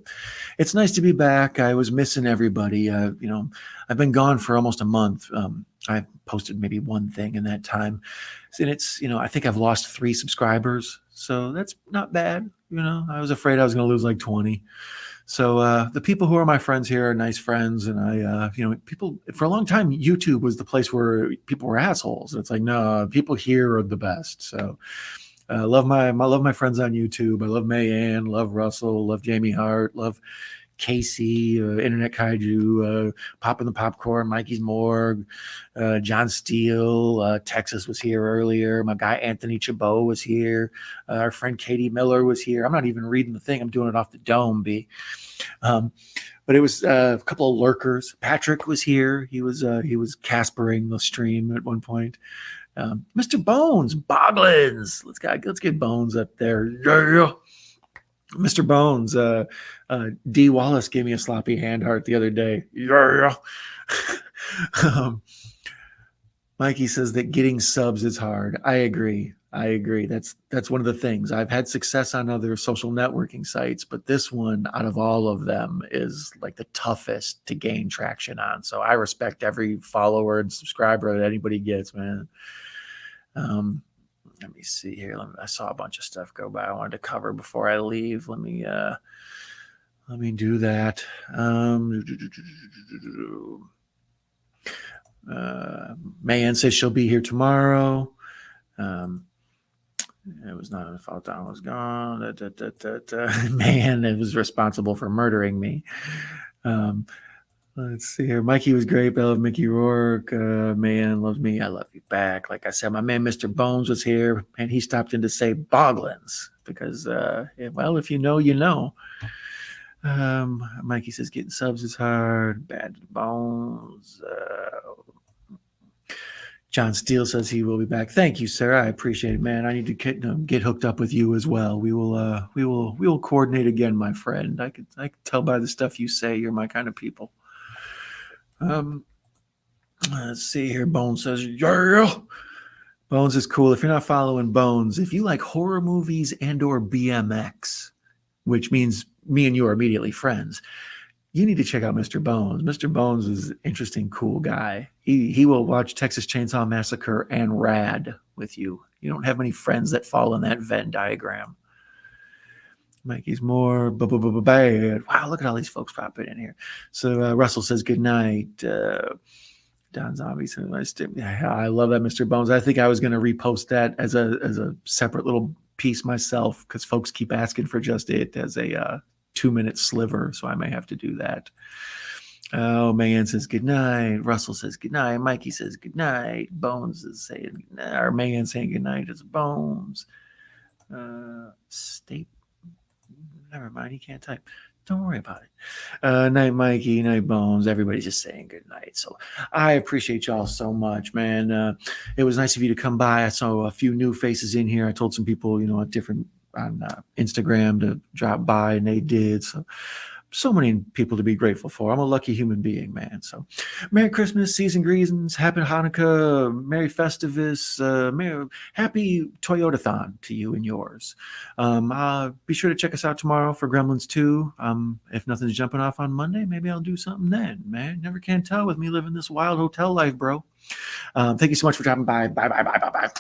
it's nice to be back. I was missing everybody. You know, I've been gone for almost a month. I've posted maybe one thing in that time, and it's, you know, I think I've lost 3 subscribers, so that's not bad. You know, I was afraid I was going to lose like 20. So the people who are my friends here are nice friends, and I, you know, people for a long time, YouTube was the place where people were assholes. It's like, no, people here are the best. So I love my friends on YouTube. I love Mayanne, love Russell, love Jamie Hart, love Casey, Internet Kaiju, Popping the Popcorn, Mikey's Morgue, John Steele, Texas was here earlier. My guy Anthony Chabot was here. Our friend Katie Miller was here. I'm not even reading the thing. I'm doing it off the dome, B. But it was a couple of lurkers. Patrick was here. He was Caspering the stream at one point. Mr. Bones, Boglins. Let's get Bones up there. Yeah. Mr. Bones, D. Wallace gave me a sloppy hand heart the other day. Yeah. Mikey says that getting subs is hard. I agree. That's one of the things. I've had success on other social networking sites, but this one out of all of them is like the toughest to gain traction on. So I respect every follower and subscriber that anybody gets, man. Let me see here. I saw a bunch of stuff go by I wanted to cover before I leave. Let me do that. Mayanne says she'll be here tomorrow. It was not a fault. Don was gone. Man, it was responsible for murdering me. Let's see here. Mikey was great. I love Mickey Rourke. Man loves me. I love you back. Like I said, my man Mr. Bones was here, and he stopped in to say Boglins because, well, if you know, you know. Mikey says getting subs is hard. Bad Bones. John Steele says he will be back. Thank you, sir. I appreciate it, man. I need to get hooked up with you as well. We will coordinate again, my friend. I could tell by the stuff you say you're my kind of people. Let's see here. Bones says, yeah. Bones is cool. If you're not following Bones, if you like horror movies and or BMX, which means me and you are immediately friends, you need to check out Mr. Bones. Mr. Bones is an interesting, cool guy. He will watch Texas Chainsaw Massacre and Rad with you. You don't have many friends that fall in that Venn diagram. Mikey's more bad. Wow, look at all these folks popping in here. So Russell says good night. Don Zombie says, I love that, Mr. Bones. I think I was going to repost that as a separate little piece myself because folks keep asking for just it as a 2-minute sliver, so I may have to do that. Oh, Mayan says good night. Russell says good night. Mikey says good night. Bones is saying good night. Or Mayan saying good night. It's Bones. State. Never mind. He can't type. Don't worry about it. Night, Mikey. Night, Bones. Everybody's just saying good night. So I appreciate y'all so much, man. It was nice of you to come by. I saw a few new faces in here. I told some people, on Instagram to drop by, and they did. So many people to be grateful for. I'm a lucky human being, man. So Merry Christmas, season greetings, Happy Hanukkah, Merry Festivus, Happy Toyotathon to you and yours. Be sure to check us out tomorrow for Gremlins 2. If nothing's jumping off on Monday, maybe I'll do something then, man. Never can tell with me living this wild hotel life, bro. Thank you so much for dropping by. Bye.